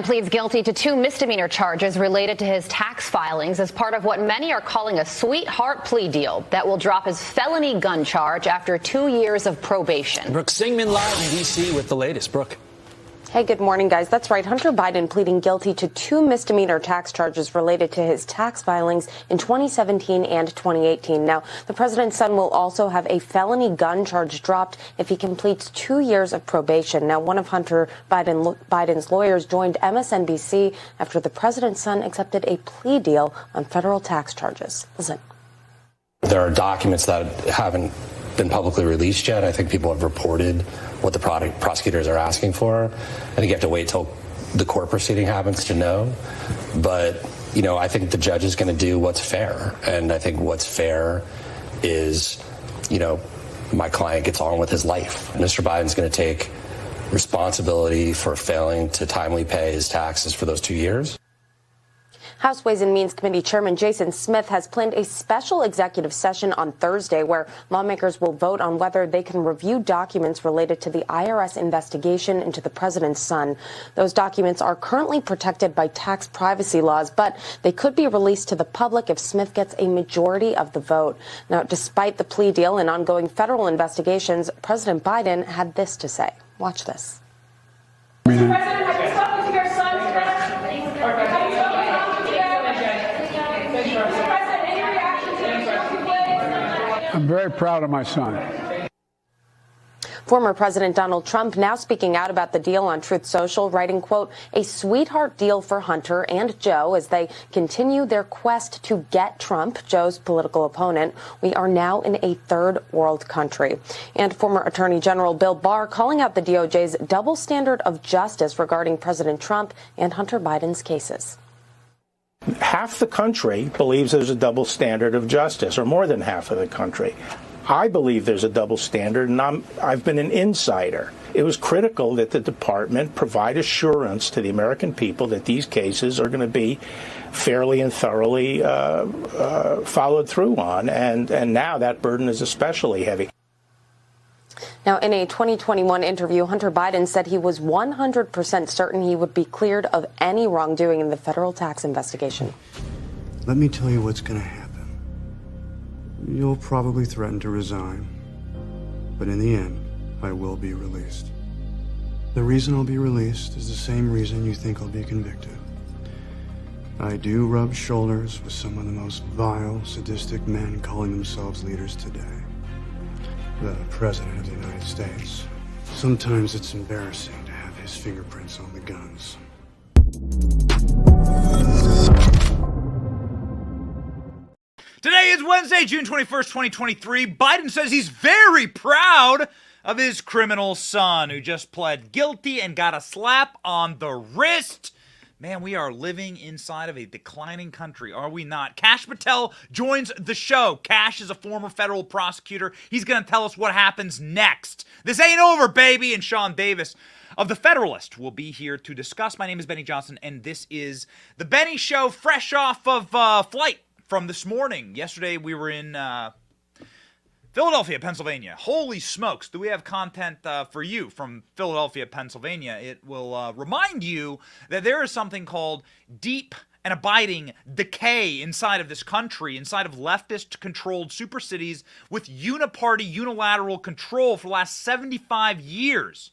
Biden pleads guilty to 2 misdemeanor charges related to his tax filings as part of what many are calling a sweetheart plea deal that will drop his felony gun charge after 2 years of probation. Brooke Singman live in D.C. with the latest. Brooke. Hey, good morning, guys. That's right. Hunter Biden pleading guilty to 2 misdemeanor tax charges related to his tax filings in 2017 and 2018. Now, the president's son will also have a felony gun charge dropped if he completes 2 years of probation. Now, one of Hunter Biden's lawyers joined MSNBC after the president's son accepted a plea deal on federal tax charges. Listen. There are documents that haven't been publicly released yet. I think people have reported what the prosecutors are asking for. I think you have to wait till the court proceeding happens to know. But, I think the judge is going to do what's fair. And I think what's fair is, my client gets on with his life. Mr. Biden's going to take responsibility for failing to timely pay his taxes for those 2 years. House Ways and Means Committee Chairman Jason Smith has planned a special executive session on Thursday where lawmakers will vote on whether they can review documents related to the IRS investigation into the president's son. Those documents are currently protected by tax privacy laws, but they could be released to the public if Smith gets a majority of the vote. Now, despite the plea deal and ongoing federal investigations, President Biden had this to say. Watch this. Mr. President, have you spoken to your son today? I'm very proud of my son. Former President Donald Trump now speaking out about the deal on Truth Social, writing, quote, a sweetheart deal for Hunter and Joe as they continue their quest to get Trump, Joe's political opponent. We are now in a third world country. And former Attorney General Bill Barr calling out the DOJ's double standard of justice regarding President Trump and Hunter Biden's cases. Half the country believes there's a double standard of justice, or more than half of the country. I believe there's a double standard, and I've been an insider. It was critical that the department provide assurance to the American people that these cases are going to be fairly and thoroughly followed through on, and now that burden is especially heavy. Now, in a 2021 interview, Hunter Biden said he was 100% certain he would be cleared of any wrongdoing in the federal tax investigation. Let me tell you what's going to happen. You'll probably threaten to resign, but in the end, I will be released. The reason I'll be released is the same reason you think I'll be convicted. I do rub shoulders with some of the most vile, sadistic men calling themselves leaders today. The President of the United States. Sometimes it's embarrassing to have his fingerprints on the guns. Today is Wednesday, June 21st, 2023. Biden says he's very proud of his criminal son who just pled guilty and got a slap on the wrist. Man, we are living inside of a declining country, are we not? Kash Patel joins the show. Kash is a former federal prosecutor. He's going to tell us what happens next. This ain't over, baby. And Sean Davis of The Federalist will be here to discuss. My name is Benny Johnson, and this is The Benny Show, fresh off of flight from this morning. Yesterday, we were in Philadelphia, Pennsylvania. Holy smokes, do we have content for you from Philadelphia, Pennsylvania. It will remind you that there is something called deep and abiding decay inside of this country, inside of leftist-controlled super cities with uniparty, unilateral control for the last 75 years.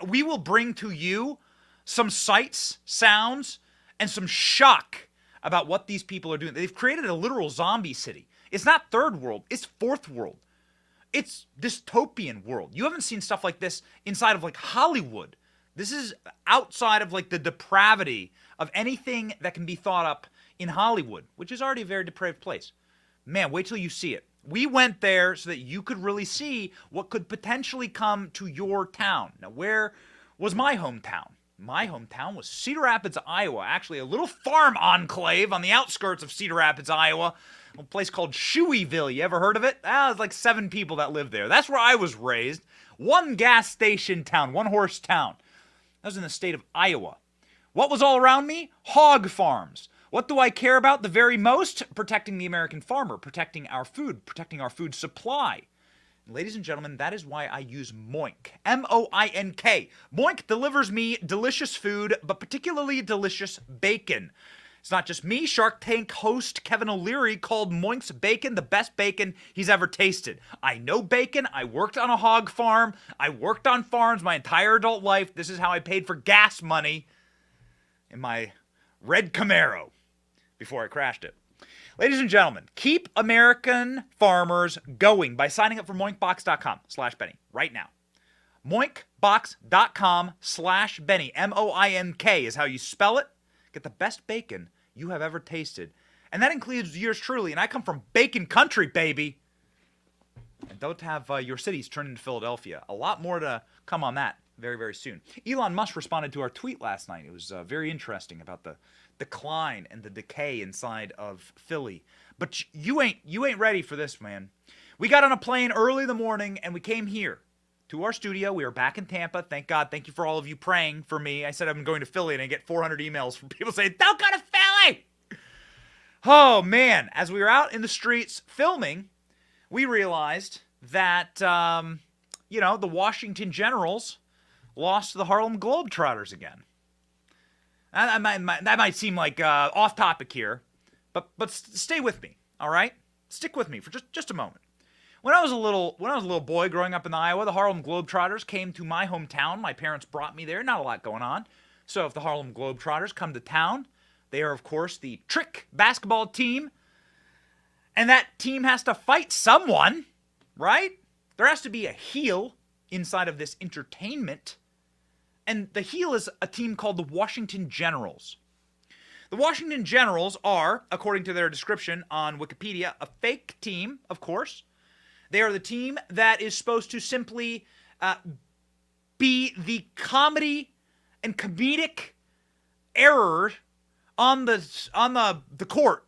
We will bring to you some sights, sounds, and some shock about what these people are doing. They've created a literal zombie city. It's not third world, it's fourth world. It's dystopian world. You haven't seen stuff like this inside of like Hollywood. This is outside of like the depravity of anything that can be thought up in Hollywood, which is already a very depraved place. Man, wait till you see it. We went there so that you could really see what could potentially come to your town. Now, where was my hometown? My hometown was Cedar Rapids, Iowa. Actually, a little farm enclave on the outskirts of Cedar Rapids, Iowa. A place called Shoeyville. You ever heard of it? There's like 7 people that live there. That's where I was raised. One gas station town, one horse town. That was in the state of Iowa. What was all around me? Hog farms. What do I care about the very most? Protecting the American farmer, protecting our food supply. Ladies and gentlemen, that is why I use Moink. M-O-I-N-K. Moink delivers me delicious food, but particularly delicious bacon. It's not just me. Shark Tank host Kevin O'Leary called Moink's bacon the best bacon he's ever tasted. I know bacon. I worked on a hog farm. I worked on farms my entire adult life. This is how I paid for gas money in my red Camaro before I crashed it. Ladies and gentlemen, keep American farmers going by signing up for moinkbox.com/Benny right now. Moinkbox.com/Benny. M-O-I-N-K is how you spell it. Get the best bacon you have ever tasted. And that includes yours truly. And I come from bacon country, baby. And don't have your cities turn into Philadelphia. A lot more to come on that very, very soon. Elon Musk responded to our tweet last night. It was very interesting about the decline and the decay inside of Philly. But you ain't ready for this, man. We got on a plane early in the morning and we came here to our studio. We were back in Tampa. Thank God. Thank you for all of you praying for me. I said I'm going to Philly and I get 400 emails from people saying, don't go to Philly. Oh, man. As we were out in the streets filming, we realized that, the Washington Generals lost to the Harlem Globetrotters again. That might seem like off topic here, but stay with me, all right? Stick with me for just a moment. When I was a little boy growing up in Iowa, the Harlem Globetrotters came to my hometown. My parents brought me there. Not a lot going on. So if the Harlem Globetrotters come to town, they are of course the trick basketball team, and that team has to fight someone, right? There has to be a heel inside of this entertainment. And the heel is a team called the Washington Generals. The Washington Generals are, according to their description on Wikipedia, a fake team, of course. They are the team that is supposed to simply be the comedy and comedic error on the court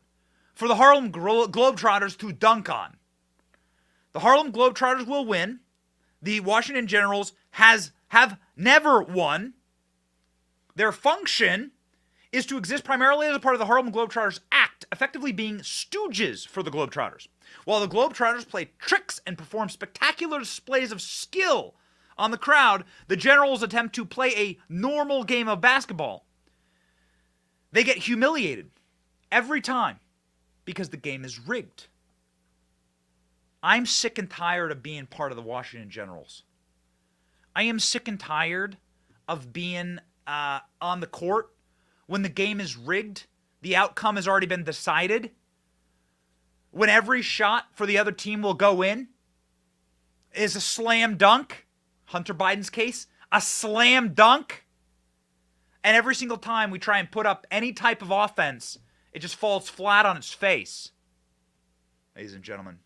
for the Harlem Globetrotters to dunk on. The Harlem Globetrotters will win. The Washington Generals have never won. Their function is to exist primarily as a part of the Harlem Globetrotters act, effectively being stooges for the Globetrotters. While the Globetrotters play tricks and perform spectacular displays of skill on the crowd, the Generals attempt to play a normal game of basketball. They get humiliated every time because the game is rigged. I'm sick and tired of being part of the Washington Generals. I am sick and tired of being on the court when the game is rigged, the outcome has already been decided, when every shot for the other team will go in is a slam dunk, Hunter Biden's case, a slam dunk, and every single time we try and put up any type of offense, it just falls flat on its face. Ladies and gentlemen,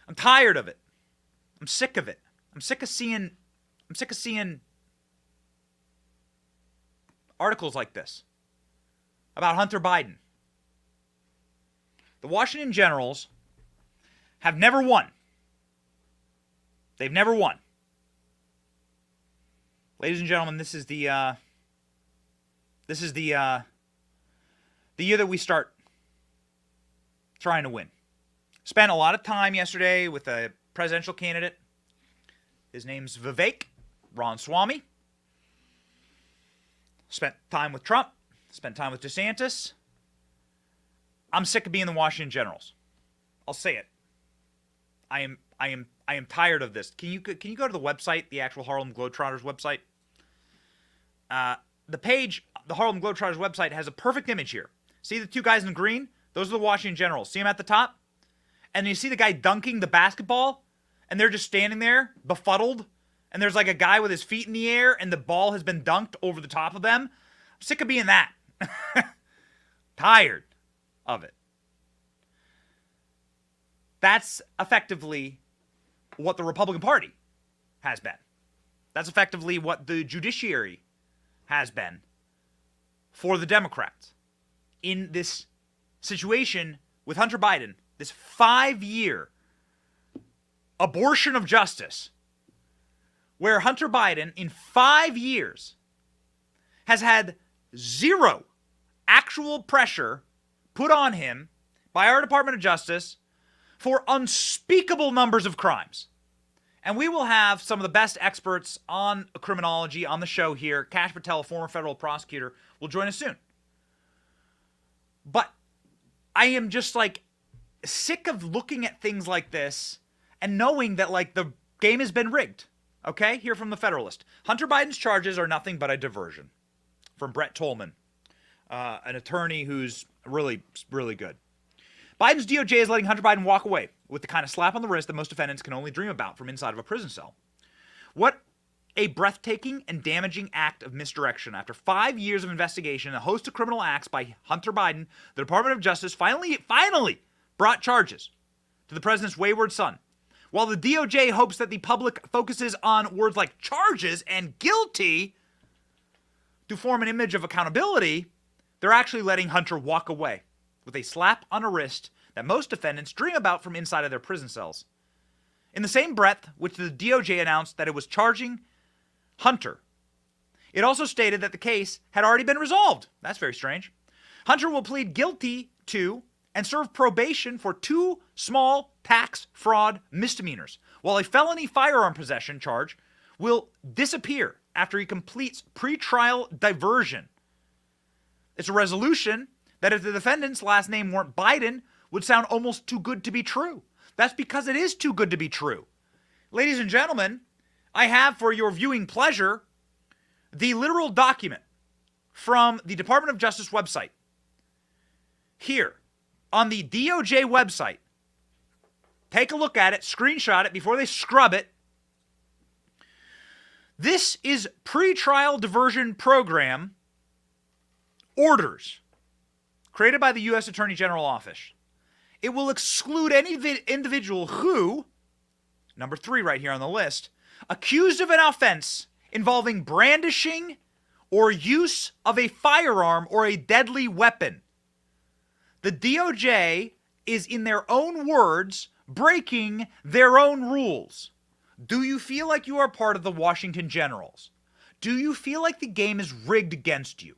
I'm tired of it. I'm sick of it. I'm sick of seeing articles like this about Hunter Biden. The Washington Generals have never won. They've never won. Ladies and gentlemen, this is the year that we start trying to win. Spent a lot of time yesterday with a presidential candidate. His name's Vivek Ramaswamy. Spent time with Trump. Spent time with DeSantis. I'm sick of being the Washington Generals. I'll say it. I am tired of this. Can you go to the website, the actual Harlem Globetrotters website? The page, the Harlem Globetrotters website has a perfect image here. See the two guys in green? Those are the Washington Generals. See them at the top? And you see the guy dunking the basketball? And they're just standing there, befuddled. And there's like a guy with his feet in the air, and the ball has been dunked over the top of them. I'm sick of being that. Tired of it. That's effectively what the Republican Party has been. That's effectively what the judiciary has been for the Democrats in this situation with Hunter Biden, this 5-year abortion of justice, where Hunter Biden in 5 years has had zero actual pressure put on him by our Department of Justice for unspeakable numbers of crimes. And we will have some of the best experts on criminology on the show here. Kash Patel, former federal prosecutor, will join us soon. But I am just like sick of looking at things like this and knowing that like the game has been rigged. Okay, here from the Federalist. Hunter Biden's charges are nothing but a diversion. From Brett Tolman, an attorney who's really, really good. Biden's DOJ is letting Hunter Biden walk away with the kind of slap on the wrist that most defendants can only dream about from inside of a prison cell. What a breathtaking and damaging act of misdirection. After 5 years of investigation and a host of criminal acts by Hunter Biden, the Department of Justice finally brought charges to the president's wayward son. While the DOJ hopes that the public focuses on words like charges and guilty to form an image of accountability, they're actually letting Hunter walk away with a slap on a wrist that most defendants dream about from inside of their prison cells. In the same breath which the DOJ announced that it was charging Hunter, it also stated that the case had already been resolved. That's very strange. Hunter will plead guilty to and serve probation for 2 small tax fraud misdemeanors, while a felony firearm possession charge will disappear after he completes pretrial diversion. It's a resolution that if the defendant's last name weren't Biden would sound almost too good to be true. That's because it is too good to be true. Ladies and gentlemen, I have for your viewing pleasure the literal document from the Department of Justice website. Here, on the DOJ website, take a look at it, screenshot it before they scrub it. This is pretrial diversion program orders created by the U.S. Attorney General Office. It will exclude any individual who, number 3 right here on the list, accused of an offense involving brandishing or use of a firearm or a deadly weapon. The DOJ is, in their own words, breaking their own rules. Do you feel like you are part of the Washington Generals? Do you feel like the game is rigged against you?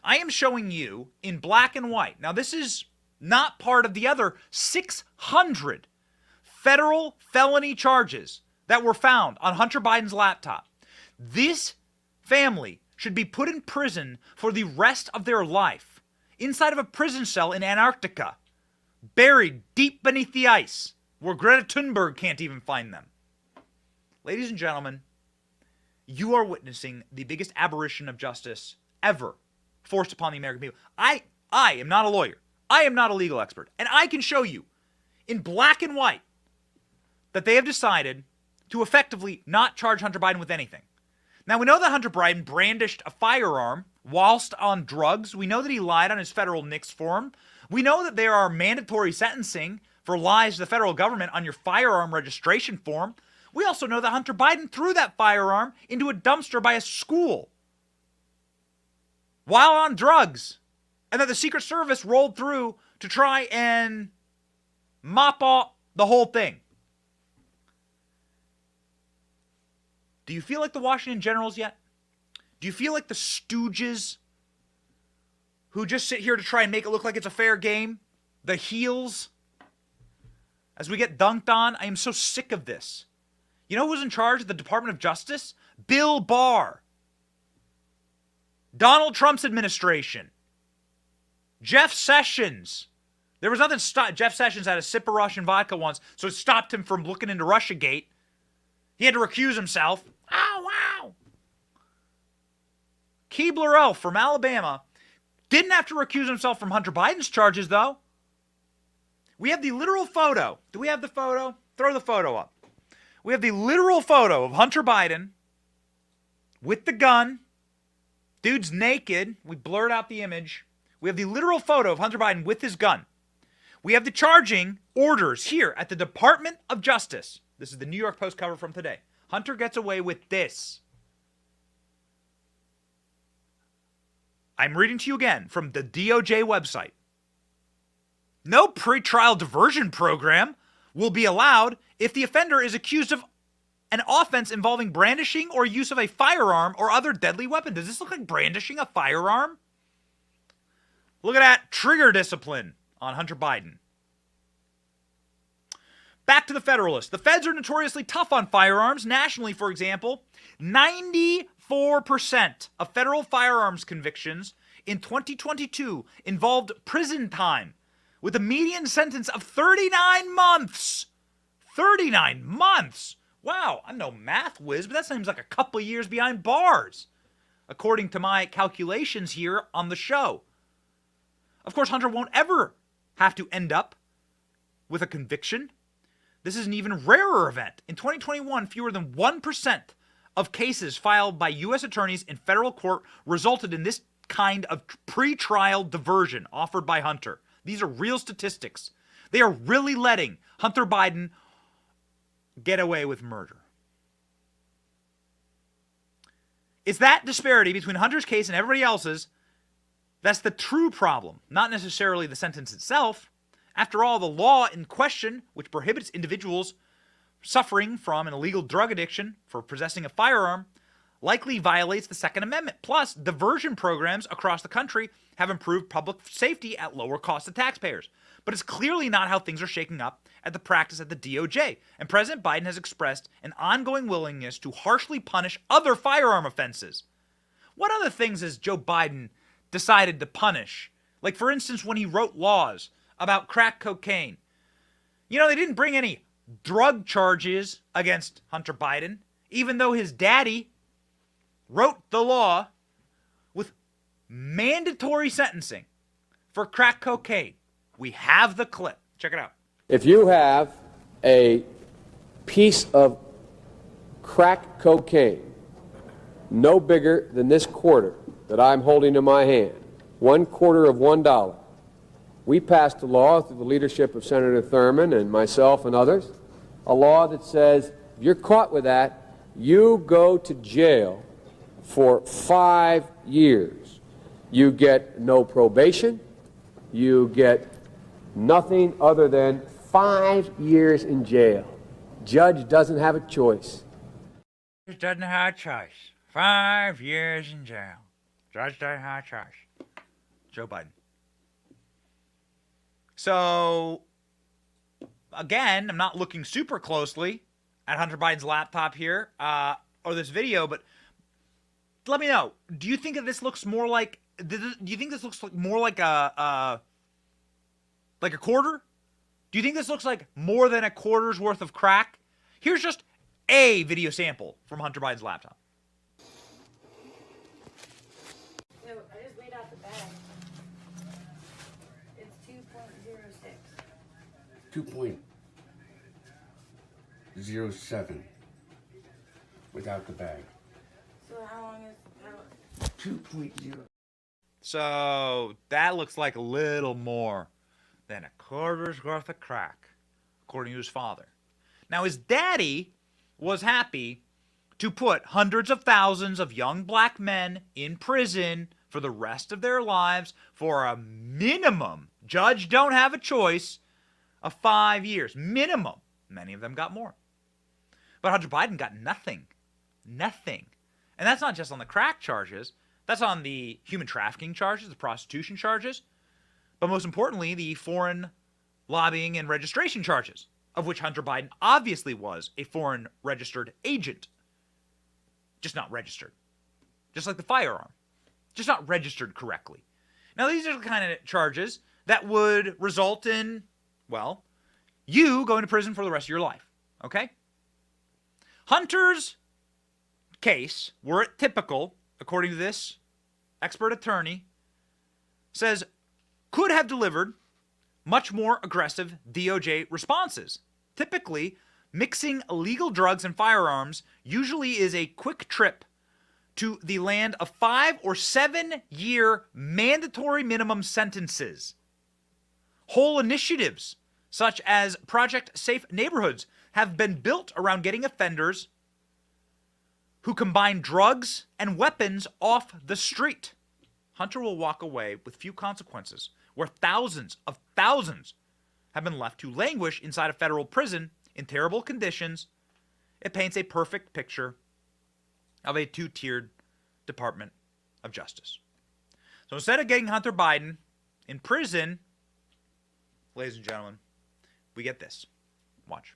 I am showing you in black and white. Now, this is not part of the other 600 federal felony charges that were found on Hunter Biden's laptop. This family should be put in prison for the rest of their life, inside of a prison cell in Antarctica, buried deep beneath the ice, where Greta Thunberg can't even find them. Ladies and gentlemen, you are witnessing the biggest aberration of justice ever forced upon the American people. I am not a lawyer. I am not a legal expert. And I can show you in black and white that they have decided to effectively not charge Hunter Biden with anything. Now, we know that Hunter Biden brandished a firearm whilst on drugs. We know that he lied on his federal NICS form. We know that there are mandatory sentencing for lies to the federal government on your firearm registration form. We also know that Hunter Biden threw that firearm into a dumpster by a school while on drugs, and that the Secret Service rolled through to try and mop up the whole thing. Do you feel like the Washington Generals yet? Do you feel like the stooges who just sit here to try and make it look like it's a fair game? The heels? As we get dunked on, I am so sick of this. You know who was in charge of the Department of Justice? Bill Barr. Donald Trump's administration. Jeff Sessions. There was nothing Jeff Sessions had a sip of Russian vodka once, so it stopped him from looking into Russiagate. He had to recuse himself. Oh, wow. Keebler-Elf from Alabama didn't have to recuse himself from Hunter Biden's charges, though. We have the literal photo. Do we have the photo? Throw the photo up. We have the literal photo of Hunter Biden with the gun. Dude's naked. We blurred out the image. We have the literal photo of Hunter Biden with his gun. We have the charging orders here at the Department of Justice. This is the New York Post cover from today. Hunter gets away with this. I'm reading to you again from the DOJ website. No pretrial diversion program will be allowed if the offender is accused of an offense involving brandishing or use of a firearm or other deadly weapon. Does this look like brandishing a firearm? Look at that trigger discipline on Hunter Biden. Back to the Federalist. The feds are notoriously tough on firearms. Nationally, for example, 94% of federal firearms convictions in 2022 involved prison time, with a median sentence of 39 months. 39 months! Wow, I'm no math whiz, but that seems like a couple years behind bars, according to my calculations here on the show. Of course, Hunter won't ever have to end up with a conviction. This is an even rarer event. In 2021, fewer than 1% of cases filed by U.S. attorneys in federal court resulted in this kind of pre-trial diversion offered by Hunter. These are real statistics. They are really letting Hunter Biden get away with murder. It's that disparity between Hunter's case and everybody else's that's the true problem, not necessarily the sentence itself. After all, the law in question, which prohibits individuals suffering from an illegal drug addiction for possessing a firearm, likely violates the Second Amendment. Plus, diversion programs across the country have improved public safety at lower cost to taxpayers. But it's clearly not how things are shaking up at the practice at the DOJ. And President Biden has expressed an ongoing willingness to harshly punish other firearm offenses. What other things has Joe Biden decided to punish? Like, for instance, when he wrote laws about crack cocaine. You know, they didn't bring any drug charges against Hunter Biden, even though his daddy wrote the law with mandatory sentencing for crack cocaine. We have the clip. Check it out. If you have a piece of crack cocaine no bigger than this quarter that I'm holding in my hand, 1/4 of $1, we passed a law through the leadership of Senator Thurmond and myself and others, a law that says if you're caught with that, you go to jail for 5 years. You get no probation. You get nothing other than 5 years in jail. Judge doesn't have a choice. Judge doesn't have a choice. 5 years in jail. Judge doesn't have a choice. Joe Biden. So, again, I'm not looking super closely at Hunter Biden's laptop here, or this video, but let me know. Do you think that this looks more like? Do you think this looks like more like a quarter? Do you think this looks like more than a quarter's worth of crack? Here's just a video sample from Hunter Biden's laptop. No, I just laid out the bag. It's 2.06. 2.07 without the bag. So how long is 2.0. So that looks like a little more than a quarter's worth of crack, according to his father. Now, his daddy was happy to put hundreds of thousands of young black men in prison for the rest of their lives for a minimum, judge don't have a choice, of 5 years. Minimum. Many of them got more. But Hunter Biden got nothing. Nothing. And that's not just on the crack charges. That's on the human trafficking charges, the prostitution charges, but most importantly, the foreign lobbying and registration charges, of which Hunter Biden obviously was a foreign registered agent. Just not registered. Just like the firearm. Just not registered correctly. Now, these are the kind of charges that would result in, well, you going to prison for the rest of your life. Okay? Hunter's case, were it typical, according to this expert attorney, says could have delivered much more aggressive DOJ responses. Typically, mixing illegal drugs and firearms usually is a quick trip to the land of 5 or 7 year mandatory minimum sentences. Whole initiatives, such as Project Safe Neighborhoods, have been built around getting offenders who combine drugs and weapons off the street. Hunter will walk away with few consequences, where thousands of thousands have been left to languish inside a federal prison in terrible conditions. It paints a perfect picture of a two-tiered Department of Justice. So instead of getting Hunter Biden in prison, ladies and gentlemen, we get this. Watch.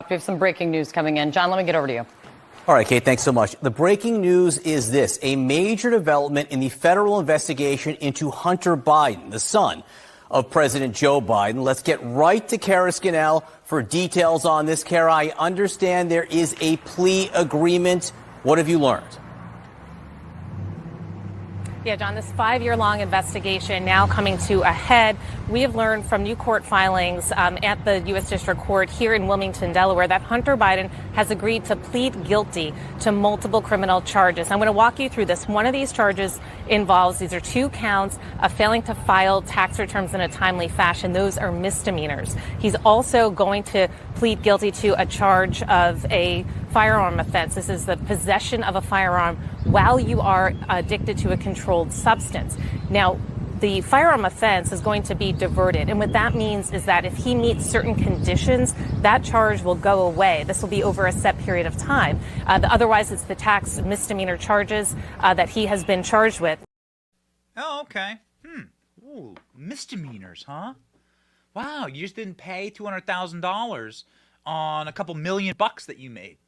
We have some breaking news coming in. John, let me get over to you. All right, Kate, thanks so much. The breaking news is this: a major development in the federal investigation into Hunter Biden, the son of President Joe Biden. Let's get right to Kara Scannell for details on this. Kara, I understand there is a plea agreement. What have you learned? Yeah, John, this 5-year-long investigation now coming to a head. We have learned from new court filings at the U.S. District Court here in Wilmington, Delaware, that Hunter Biden has agreed to plead guilty to multiple criminal charges. I'm going to walk you through this. One of these charges involves, these are 2 counts of failing to file tax returns in a timely fashion. Those are misdemeanors. He's also going to plead guilty to a charge of a firearm offense. This is the possession of a firearm while you are addicted to a controlled substance. Now, the firearm offense is going to be diverted. And what that means is that if he meets certain conditions, that charge will go away. This will be over a set period of time. Otherwise, it's the tax misdemeanor charges that he has been charged with. Oh, okay. Ooh, misdemeanors, huh? Wow, you just didn't pay $200,000 on a couple million bucks that you made.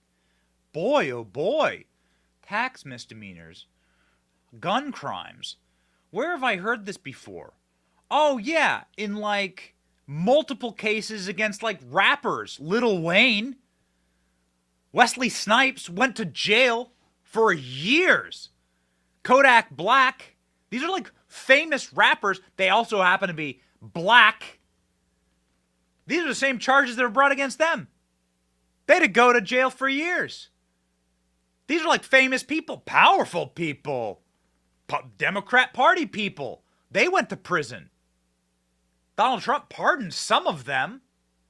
Boy, oh boy. Tax misdemeanors. Gun crimes. Where have I heard this before? Oh, yeah, in, like, multiple cases against, like, rappers. Lil Wayne. Wesley Snipes went to jail for years. Kodak Black. These are, like, famous rappers. They also happen to be black. These are the same charges that were brought against them. They had to go to jail for years. These are, like, famous people, powerful people. Democrat Party people. They went to prison. Donald Trump pardoned some of them.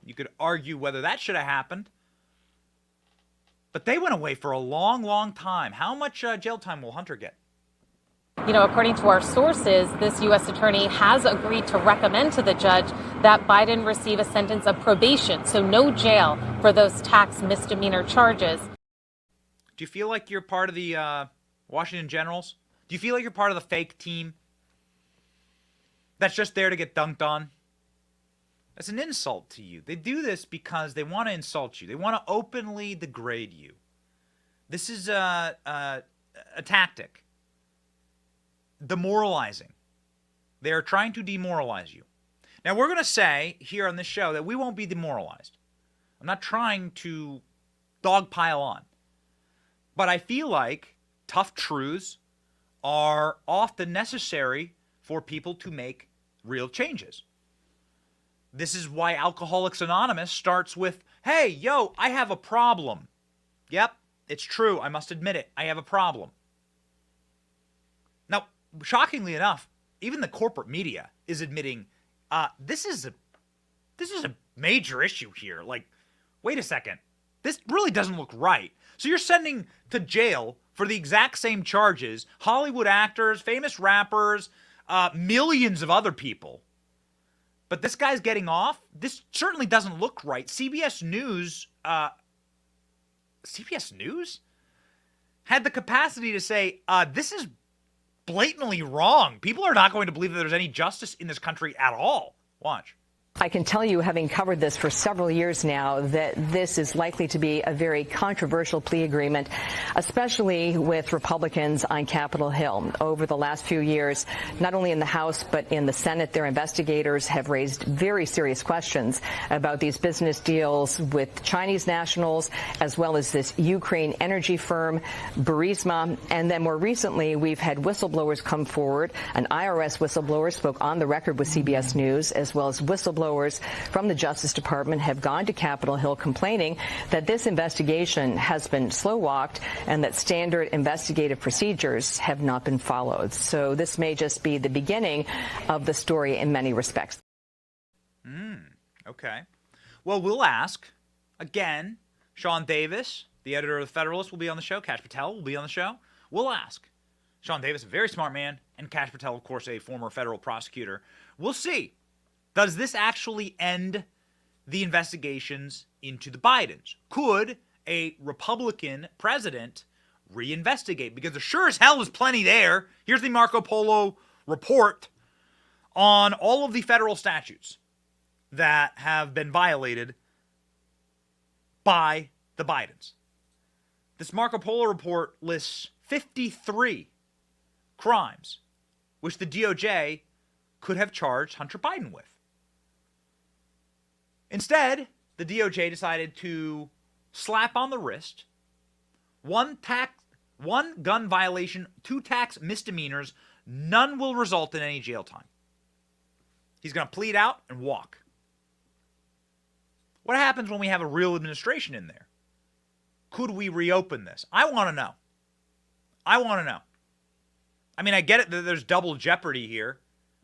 You could argue whether that should have happened. But they went away for a long, long time. How much jail time will Hunter get? You know, according to our sources, this U.S. attorney has agreed to recommend to the judge that Biden receive a sentence of probation, so no jail for those tax misdemeanor charges. Do you feel like you're part of the Washington Generals? Do you feel like you're part of the fake team that's just there to get dunked on? That's an insult to you. They do this because they want to insult you. They want to openly degrade you. This is a tactic. Demoralizing. They are trying to demoralize you. Now, we're going to say here on this show that we won't be demoralized. I'm not trying to dogpile on. But I feel like tough truths are often necessary for people to make real changes. This is why Alcoholics Anonymous starts with, hey, yo, I have a problem. Yep, it's true. I must admit it. I have a problem. Now, shockingly enough, even the corporate media is admitting this is a major issue here. Like, wait a second. This really doesn't look right. So you're sending to jail for the exact same charges Hollywood actors, famous rappers, millions of other people. But this guy's getting off? This certainly doesn't look right. CBS News had the capacity to say, this is blatantly wrong. People are not going to believe that there's any justice in this country at all. Watch. I can tell you, having covered this for several years now, that this is likely to be a very controversial plea agreement, especially with Republicans on Capitol Hill. Over the last few years, not only in the House but in the Senate, their investigators have raised very serious questions about these business deals with Chinese nationals, as well as this Ukraine energy firm, Burisma. And then more recently, we've had whistleblowers come forward. An IRS whistleblower spoke on the record with CBS News, as well as whistleblowers from the Justice Department have gone to Capitol Hill complaining that this investigation has been slow-walked and that standard investigative procedures have not been followed. So this may just be the beginning of the story in many respects. Okay. Well, we'll ask, again, Sean Davis, the editor of The Federalist, will be on the show. Kash Patel will be on the show. We'll ask. Sean Davis, a very smart man, and Kash Patel, of course, a former federal prosecutor. We'll see. Does this actually end the investigations into the Bidens? Could a Republican president reinvestigate? Because there sure as hell is plenty there. Here's the Marco Polo report on all of the federal statutes that have been violated by the Bidens. This Marco Polo report lists 53 crimes which the DOJ could have charged Hunter Biden with. Instead, the DOJ decided to slap on the wrist one gun violation, 2 tax misdemeanors. None will result in any jail time. He's going to plead out and walk. What happens when we have a real administration in there? Could we reopen this? I want to know. I mean, I get it that there's double jeopardy here,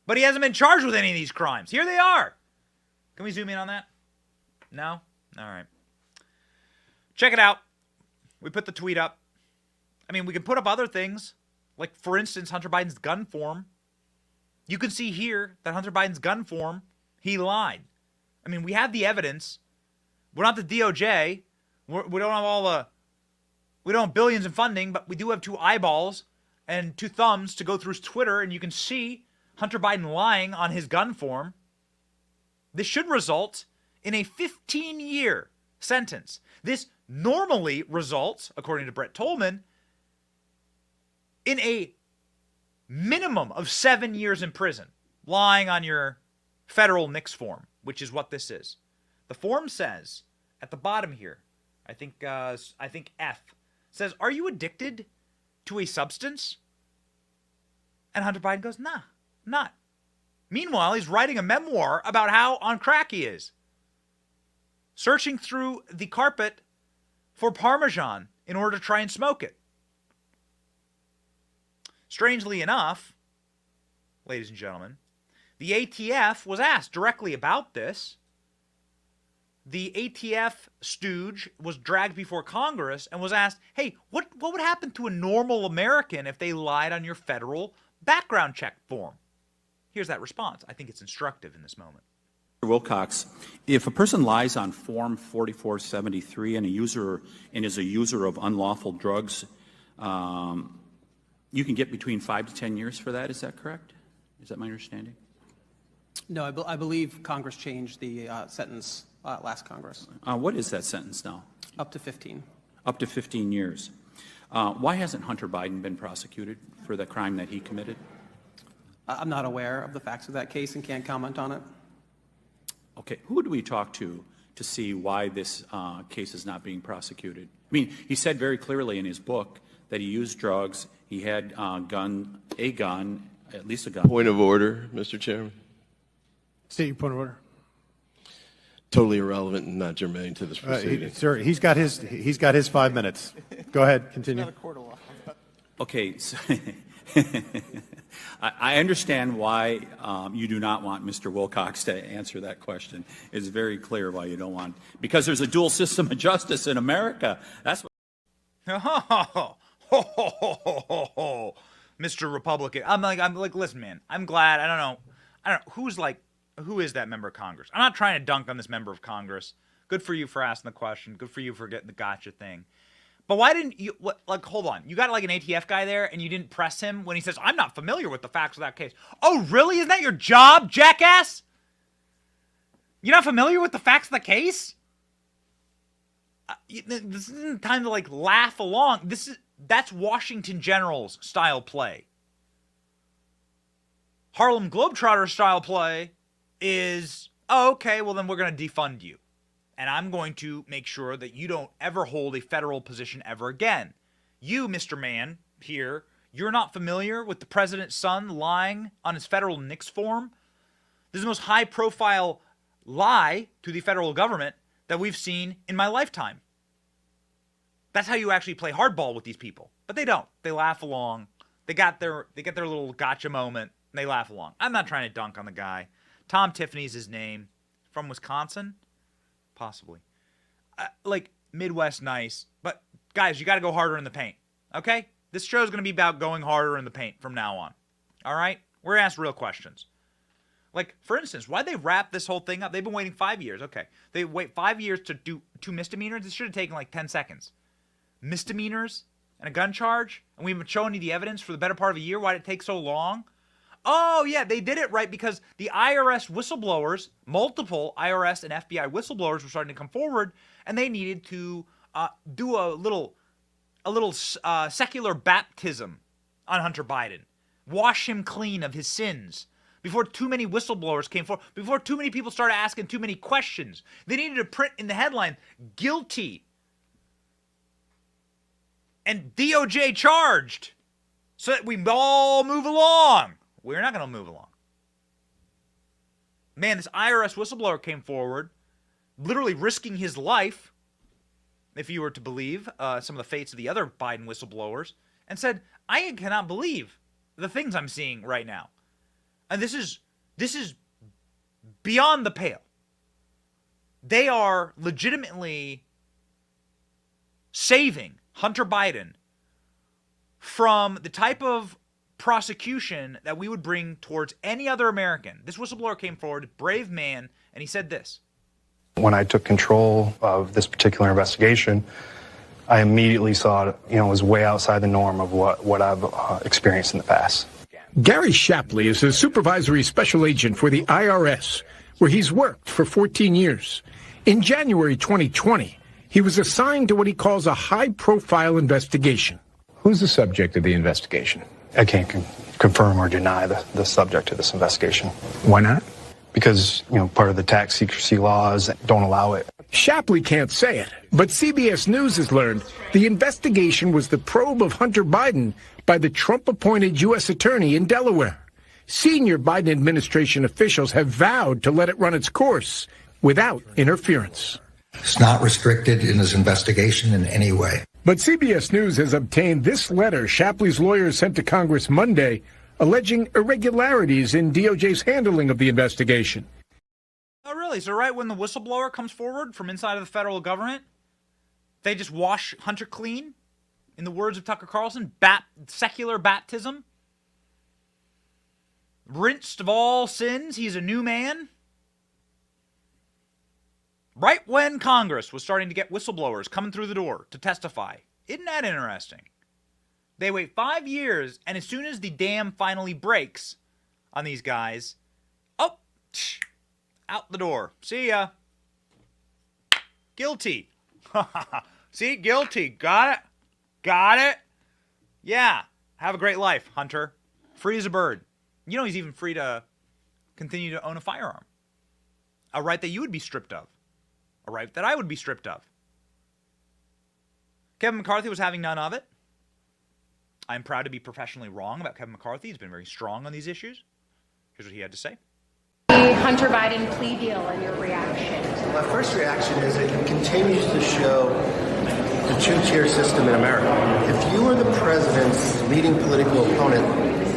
but he hasn't been charged with any of these crimes. Here they are. Can we zoom in on that? No? All right. Check it out. We put the tweet up. I mean, we can put up other things, like, for instance, Hunter Biden's gun form. You can see here that Hunter Biden's gun form, he lied. I mean, we have the evidence. We're not the DOJ. We don't have billions in funding, but we do have 2 eyeballs and 2 thumbs to go through his Twitter, and you can see Hunter Biden lying on his gun form. This should result in a 15-year sentence. This normally results, according to Brett Tolman, in a minimum of 7 years in prison, lying on your federal NICS form, which is what this is. The form says at the bottom here, I think F, says, "Are you addicted to a substance?" And Hunter Biden goes, "Nah, not." Meanwhile, he's writing a memoir about how on crack he is, searching through the carpet for Parmesan in order to try and smoke it. Strangely enough, ladies and gentlemen, the ATF was asked directly about this. The ATF stooge was dragged before Congress and was asked, hey, what would happen to a normal American if they lied on your federal background check form? Here's that response. I think it's instructive in this moment. Wilcox, if a person lies on Form 4473 and is a user of unlawful drugs, you can get between 5 to 10 years for that. Is that correct? Is that my understanding? No, I believe Congress changed the sentence last Congress. What is that sentence now? Up to 15. Up to 15 years. Why hasn't Hunter Biden been prosecuted for the crime that he committed? I'm not aware of the facts of that case and can't comment on it. Okay, who do we talk to see why this case is not being prosecuted? I mean, he said very clearly in his book that he used drugs, he had at least a gun. Point of order, Mr. Chairman. State your point of order. Totally irrelevant and not germane to this proceeding. Sir, he's got his 5 minutes. Go ahead, continue. Okay, so I understand why you do not want Mr. Wilcox to answer that question. It's very clear why you don't want, because there's a dual system of justice in America. That's what. Mr. Republican. I'm like, listen, man, I'm glad. I don't know who is that member of Congress? I'm not trying to dunk on this member of Congress. Good for you for asking the question. Good for you for getting the gotcha thing. But why didn't you, hold on. You got like an ATF guy there and you didn't press him when he says, I'm not familiar with the facts of that case. Oh, really? Isn't that your job, jackass? You're not familiar with the facts of the case? This isn't time to laugh along. That's Washington Generals style play. Harlem Globetrotter style play is, oh, okay, well then we're going to defund you. And I'm going to make sure that you don't ever hold a federal position ever again. You, Mr. Man, here, you're not familiar with the president's son lying on his federal NICS form? This is the most high-profile lie to the federal government that we've seen in my lifetime. That's how you actually play hardball with these people. But they don't. They laugh along. They get their little gotcha moment, and they laugh along. I'm not trying to dunk on the guy. Tom Tiffany's his name. From Wisconsin? Possibly. Midwest nice. But, guys, you got to go harder in the paint. Okay? This show is going to be about going harder in the paint from now on. All right? We're going to ask real questions. For instance, why'd they wrap this whole thing up? They've been waiting 5 years. Okay. They wait 5 years to do 2 misdemeanors. This should have taken 10 seconds. Misdemeanors and a gun charge? And we've been showing you the evidence for the better part of a year. Why did it take so long? Oh, yeah, they did it right because the IRS whistleblowers, multiple IRS and FBI whistleblowers were starting to come forward, and they needed to do a little secular baptism on Hunter Biden, wash him clean of his sins before too many whistleblowers came forward, before too many people started asking too many questions. They needed to print in the headline, guilty and DOJ charged, so that we all move along. We're not going to move along. Man, this IRS whistleblower came forward, literally risking his life, if you were to believe some of the fates of the other Biden whistleblowers, and said, I cannot believe the things I'm seeing right now. And this is beyond the pale. They are legitimately saving Hunter Biden from the type of prosecution that we would bring towards any other American. This whistleblower came forward, brave man, and he said this. When I took control of this particular investigation, I immediately saw it, was way outside the norm of what I've experienced in the past. Gary Shapley is a supervisory special agent for the IRS, where he's worked for 14 years. In January 2020, he was assigned to what he calls a high-profile investigation. Who's the subject of the investigation? I can't confirm or deny the subject of this investigation. Why not? Because, part of the tax secrecy laws don't allow it. Shapley can't say it, but CBS News has learned the investigation was the probe of Hunter Biden by the Trump-appointed U.S. attorney in Delaware. Senior Biden administration officials have vowed to let it run its course without interference. It's not restricted in his investigation in any way. But CBS News has obtained this letter Shapley's lawyers sent to Congress Monday, alleging irregularities in DOJ's handling of the investigation. Oh, really? So right when the whistleblower comes forward from inside of the federal government, they just wash Hunter clean? In the words of Tucker Carlson, secular baptism? Rinsed of all sins, he's a new man? Right when Congress was starting to get whistleblowers coming through the door to testify. Isn't that interesting? They wait 5 years, and as soon as the dam finally breaks on these guys, out the door. See ya. Guilty. See, guilty. Got it? Got it? Yeah. Have a great life, Hunter. Free as a bird. He's even free to continue to own a firearm. A right that you would be stripped of. A right that I would be stripped of. Kevin McCarthy was having none of it. I'm proud to be professionally wrong about Kevin McCarthy. He's been very strong on these issues. Here's what he had to say. The Hunter Biden plea deal and your reaction. My first reaction is it continues to show the two-tier system in America. If you are the president's leading political opponent,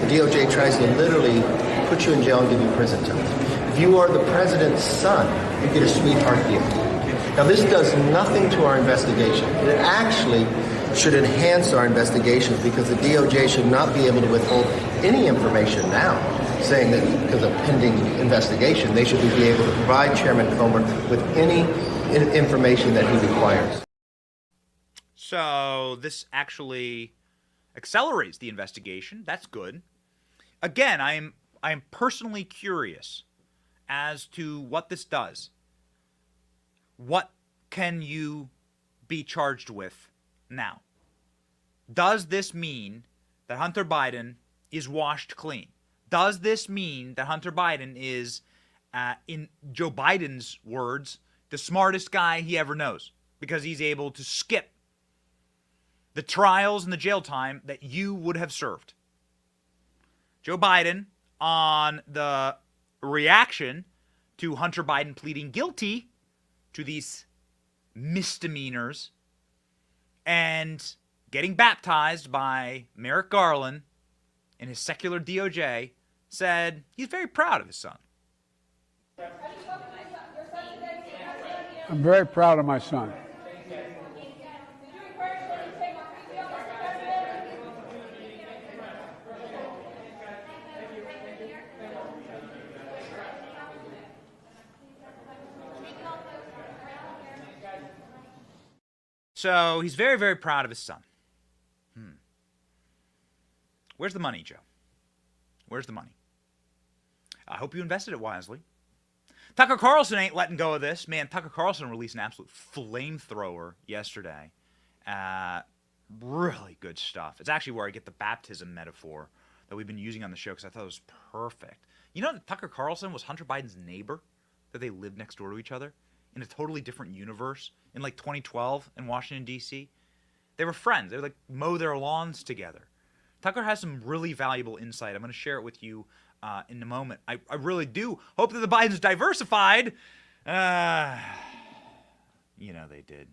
the DOJ tries to literally put you in jail and give you prison time. If you are the president's son, you get a sweetheart deal. Now, this does nothing to our investigation. It actually should enhance our investigations because the DOJ should not be able to withhold any information now, saying that because of pending investigation, they should be able to provide Chairman Comer with any information that he requires. So this actually accelerates the investigation. That's good. Again, I am personally curious as to what this does. What can you be charged with now? Does this mean that Hunter Biden is washed clean? Does this mean that Hunter Biden is, in Joe Biden's words, the smartest guy he ever knows? Because he's able to skip the trials and the jail time that you would have served. Joe Biden, on the reaction to Hunter Biden pleading guilty to these misdemeanors and getting baptized by Merrick Garland in his secular DOJ, said he's very proud of his son. I'm very proud of my son. So he's very, very proud of his son. Where's the money, Joe? Where's the money? I hope you invested it wisely. Tucker Carlson ain't letting go of this. Man, Tucker Carlson released an absolute flamethrower yesterday. Really good stuff. It's actually where I get the baptism metaphor that we've been using on the show because I thought it was perfect. You know that Tucker Carlson was Hunter Biden's neighbor? That they lived next door to each other in a totally different universe in like 2012 in Washington, D.C.? They were friends. They would like mow their lawns together. Tucker has some really valuable insight. I'm going to share it with you in a moment. I really do hope that the Bidens diversified. You know they did.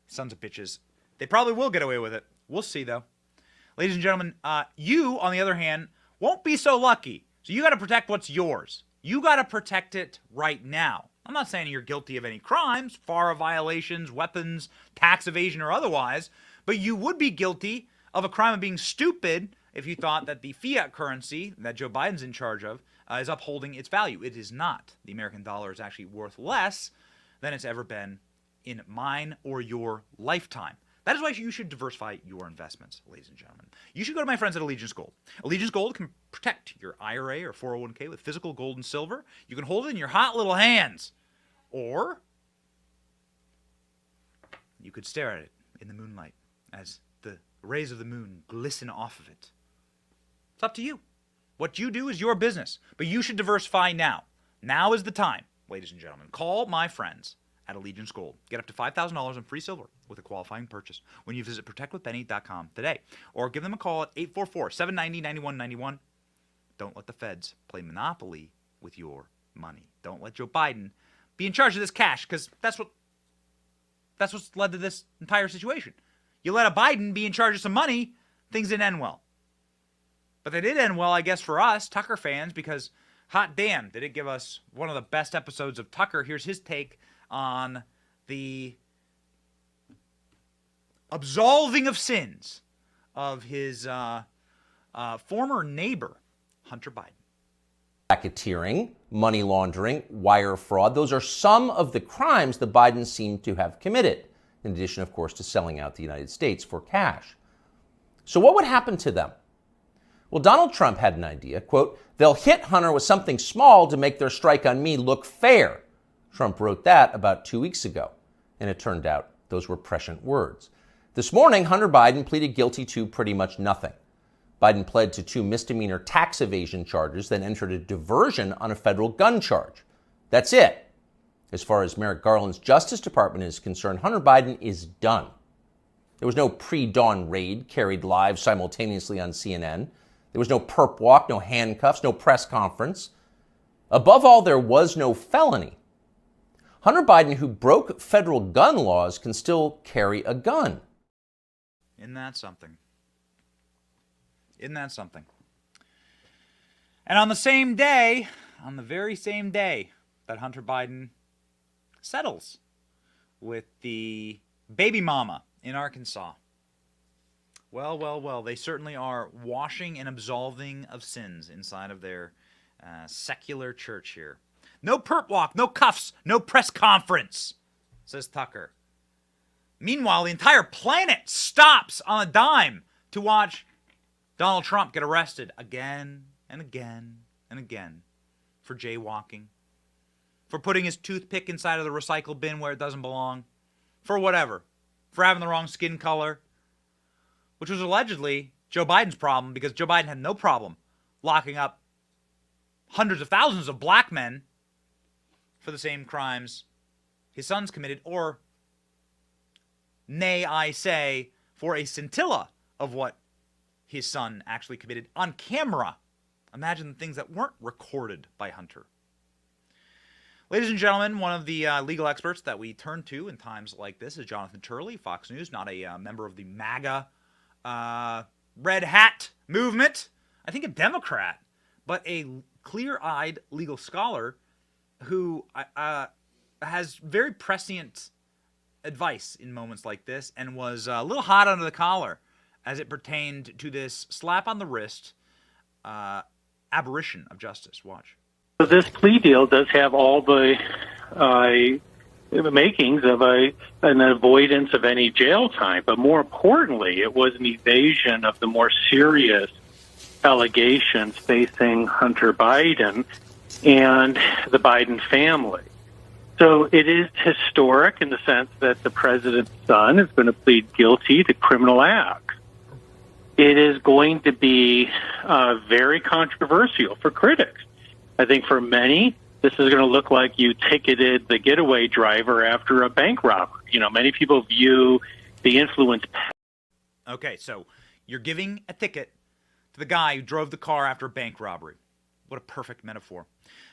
Sons of bitches. They probably will get away with it. We'll see, though. Ladies and gentlemen, you, on the other hand, won't be so lucky. So you got to protect what's yours. You got to protect it right now. I'm not saying you're guilty of any crimes, FARA violations, weapons, tax evasion, or otherwise, but you would be guilty of a crime of being stupid if you thought that the fiat currency that Joe Biden's in charge of is upholding its value. It is not. The American dollar is actually worth less than it's ever been in mine or your lifetime. That is why you should diversify your investments, ladies and gentlemen. You should go to my friends at Allegiance Gold. Allegiance Gold can protect your IRA or 401k with physical gold and silver. You can hold it in your hot little hands. Or you could stare at it in the moonlight as the rays of the moon glisten off of it. It's up to you. What you do is your business, but you should diversify now. Now is the time, ladies and gentlemen. Call my friends at Allegiance Gold. Get up to $5,000 in free silver with a qualifying purchase when you visit protectwithbenny.com today. Or give them a call at 844-790-9191. Don't let the feds play Monopoly with your money. Don't let Joe Biden be in charge of this cash, because that's what's led to this entire situation. You let a Biden be in charge of some money, things didn't end well. But they did end well, I guess, for us, Tucker fans, because hot damn, did it give us one of the best episodes of Tucker. Here's his take on the absolving of sins of his former neighbor, Hunter Biden. Racketeering, money laundering, wire fraud. Those are some of the crimes the Bidens seem to have committed, in addition, of course, to selling out the United States for cash. So what would happen to them? Well, Donald Trump had an idea. Quote, they'll hit Hunter with something small to make their strike on me look fair. Trump wrote that about 2 weeks ago, and it turned out those were prescient words. This morning, Hunter Biden pleaded guilty to pretty much nothing. Biden pled to 2 misdemeanor tax evasion charges, then entered a diversion on a federal gun charge. That's it. As far as Merrick Garland's Justice Department is concerned, Hunter Biden is done. There was no pre-dawn raid carried live simultaneously on CNN. There was no perp walk, no handcuffs, no press conference. Above all, there was no felony. Hunter Biden, who broke federal gun laws, can still carry a gun. Isn't that something? Isn't that something? And on the same day, on the very same day that Hunter Biden settles with the baby mama in Arkansas, well, they certainly are washing and absolving of sins inside of their secular church here. No perp walk, no cuffs, no press conference, says Tucker. Meanwhile, the entire planet stops on a dime to watch Donald Trump get arrested again and again and again for jaywalking, for putting his toothpick inside of the recycle bin where it doesn't belong, for whatever, for having the wrong skin color, which was allegedly Joe Biden's problem because Joe Biden had no problem locking up hundreds of thousands of black men for the same crimes his sons committed, or, nay, I say, for a scintilla of what his son actually committed on camera. Imagine the things that weren't recorded by Hunter. Ladies and gentlemen, one of the legal experts that we turn to in times like this is Jonathan Turley, Fox News, not a member of the MAGA red hat movement. I think a Democrat, but a clear-eyed legal scholar who has very prescient advice in moments like this and was a little hot under the collar as it pertained to this slap on the wrist aberration of justice. Watch. This plea deal does have all the makings of an avoidance of any jail time, but more importantly, it was an evasion of the more serious allegations facing Hunter Biden. and the Biden family. So it is historic in the sense that the president's son is going to plead guilty to criminal acts. It is going to be very controversial for critics. I think for many, this is going to look like you ticketed the getaway driver after a bank robbery. You know, many people view the influence. Okay, so you're giving a ticket to the guy who drove the car after a bank robbery. What a perfect metaphor.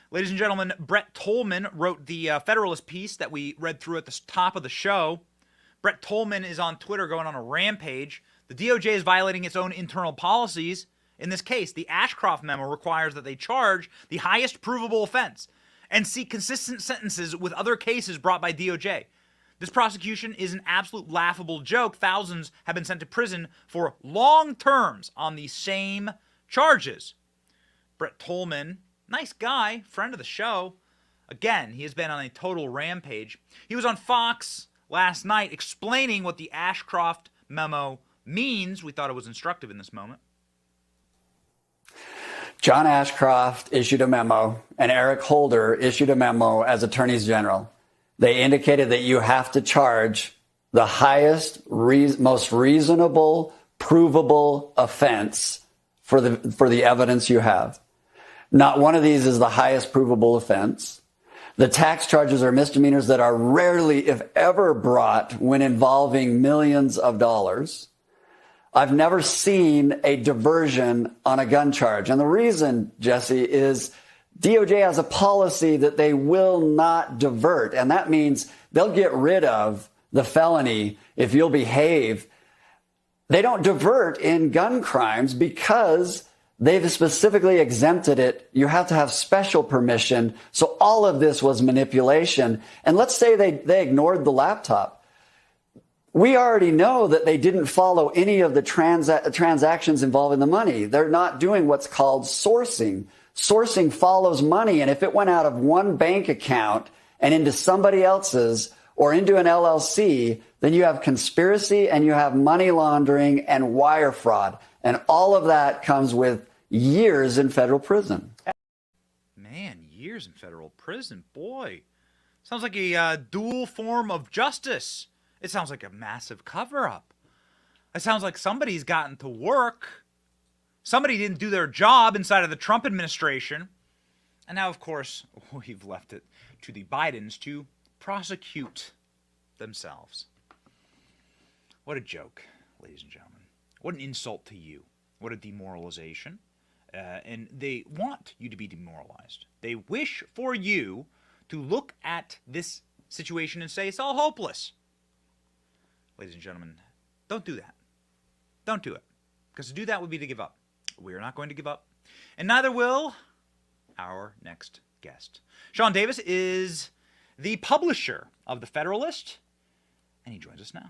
Ladies and gentlemen, Brett Tolman wrote the Federalist piece that we read through at the top of the show. Brett Tolman is on Twitter going on a rampage. The DOJ is violating its own internal policies. In this case, the Ashcroft memo requires that they charge the highest provable offense and seek consistent sentences with other cases brought by DOJ. This prosecution is an absolute laughable joke. Thousands have been sent to prison for long terms on the same charges. Brett Tolman, nice guy, friend of the show. Again, he has been on a total rampage. He was on Fox last night explaining what the Ashcroft memo means. We thought it was instructive in this moment. John Ashcroft issued a memo, and Eric Holder issued a memo as attorneys general. They indicated that you have to charge the highest, most reasonable, provable offense for the evidence you have. Not one of these is the highest provable offense. The tax charges are misdemeanors that are rarely, if ever, brought when involving millions of dollars. I've never seen a diversion on a gun charge. And the reason, Jesse, is DOJ has a policy that they will not divert. And that means they'll get rid of the felony if you'll behave. They don't divert in gun crimes because they've specifically exempted it. You have to have special permission. So all of this was manipulation. And let's say they ignored the laptop. We already know that they didn't follow any of the transactions involving the money. They're not doing what's called sourcing. Sourcing follows money. And if it went out of one bank account and into somebody else's or into an LLC, then you have conspiracy and you have money laundering and wire fraud. And all of that comes with years in federal prison. Man, years in federal prison. Boy, sounds like a dual form of justice. It sounds like a massive cover-up. It sounds like somebody's gotten to work. Somebody didn't do their job inside of the Trump administration. And now, of course, we've left it to the Bidens to prosecute themselves. What a joke, ladies and gentlemen. What an insult to you. What a demoralization. And they want you to be demoralized. They wish for you to look at this situation and say it's all hopeless. Ladies and gentlemen, don't do that. Don't do it. Because to do that would be to give up. We are not going to give up. And neither will our next guest. Sean Davis is the publisher of The Federalist, and he joins us now.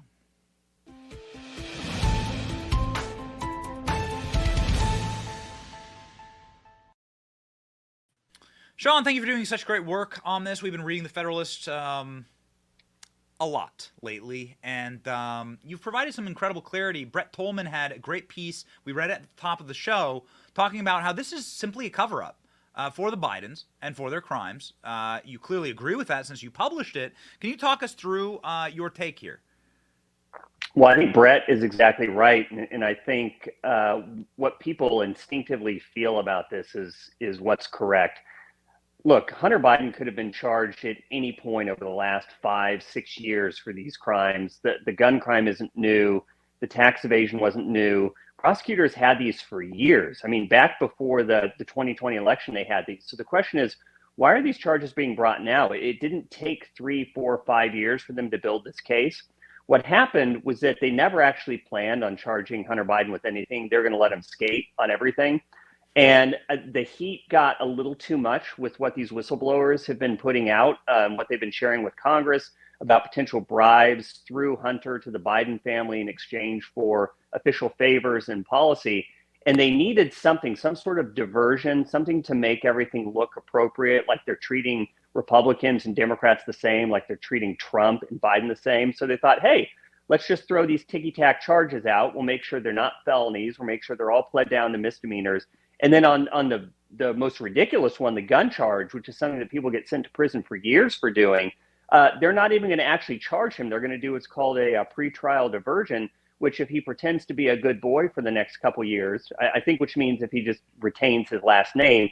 Sean, thank you for doing such great work on this. We've been reading The Federalist a lot lately, and you've provided some incredible clarity. Brett Tolman had a great piece we read at the top of the show talking about how this is simply a cover-up for the Bidens and for their crimes. You clearly agree with that since you published it. Can you talk us through your take here? Well, I think Brett is exactly right, and I think what people instinctively feel about this is what's correct. Look, Hunter Biden could have been charged at any point over the last 5-6 years for these crimes. The gun crime isn't new. The tax evasion wasn't new. Prosecutors had these for years. I mean, back before the 2020 election, they had these. So the question is, why are these charges being brought now? It didn't take 3, 4, 5 years for them to build this case. What happened was that they never actually planned on charging Hunter Biden with anything. They're going to let him skate on everything. And the heat got a little too much with what these whistleblowers have been putting out, what they've been sharing with Congress about potential bribes through Hunter to the Biden family in exchange for official favors and policy. And they needed something, some sort of diversion, something to make everything look appropriate, like they're treating Republicans and Democrats the same, like they're treating Trump and Biden the same. So they thought, hey, let's just throw these ticky-tack charges out. We'll make sure they're not felonies. We'll make sure they're all pled down to misdemeanors. And then on the the most ridiculous one, the gun charge, which is something that people get sent to prison for years for doing, they're not even going to actually charge him. They're going to do what's called a pretrial diversion, which if he pretends to be a good boy for the next couple years, I think, which means if he just retains his last name,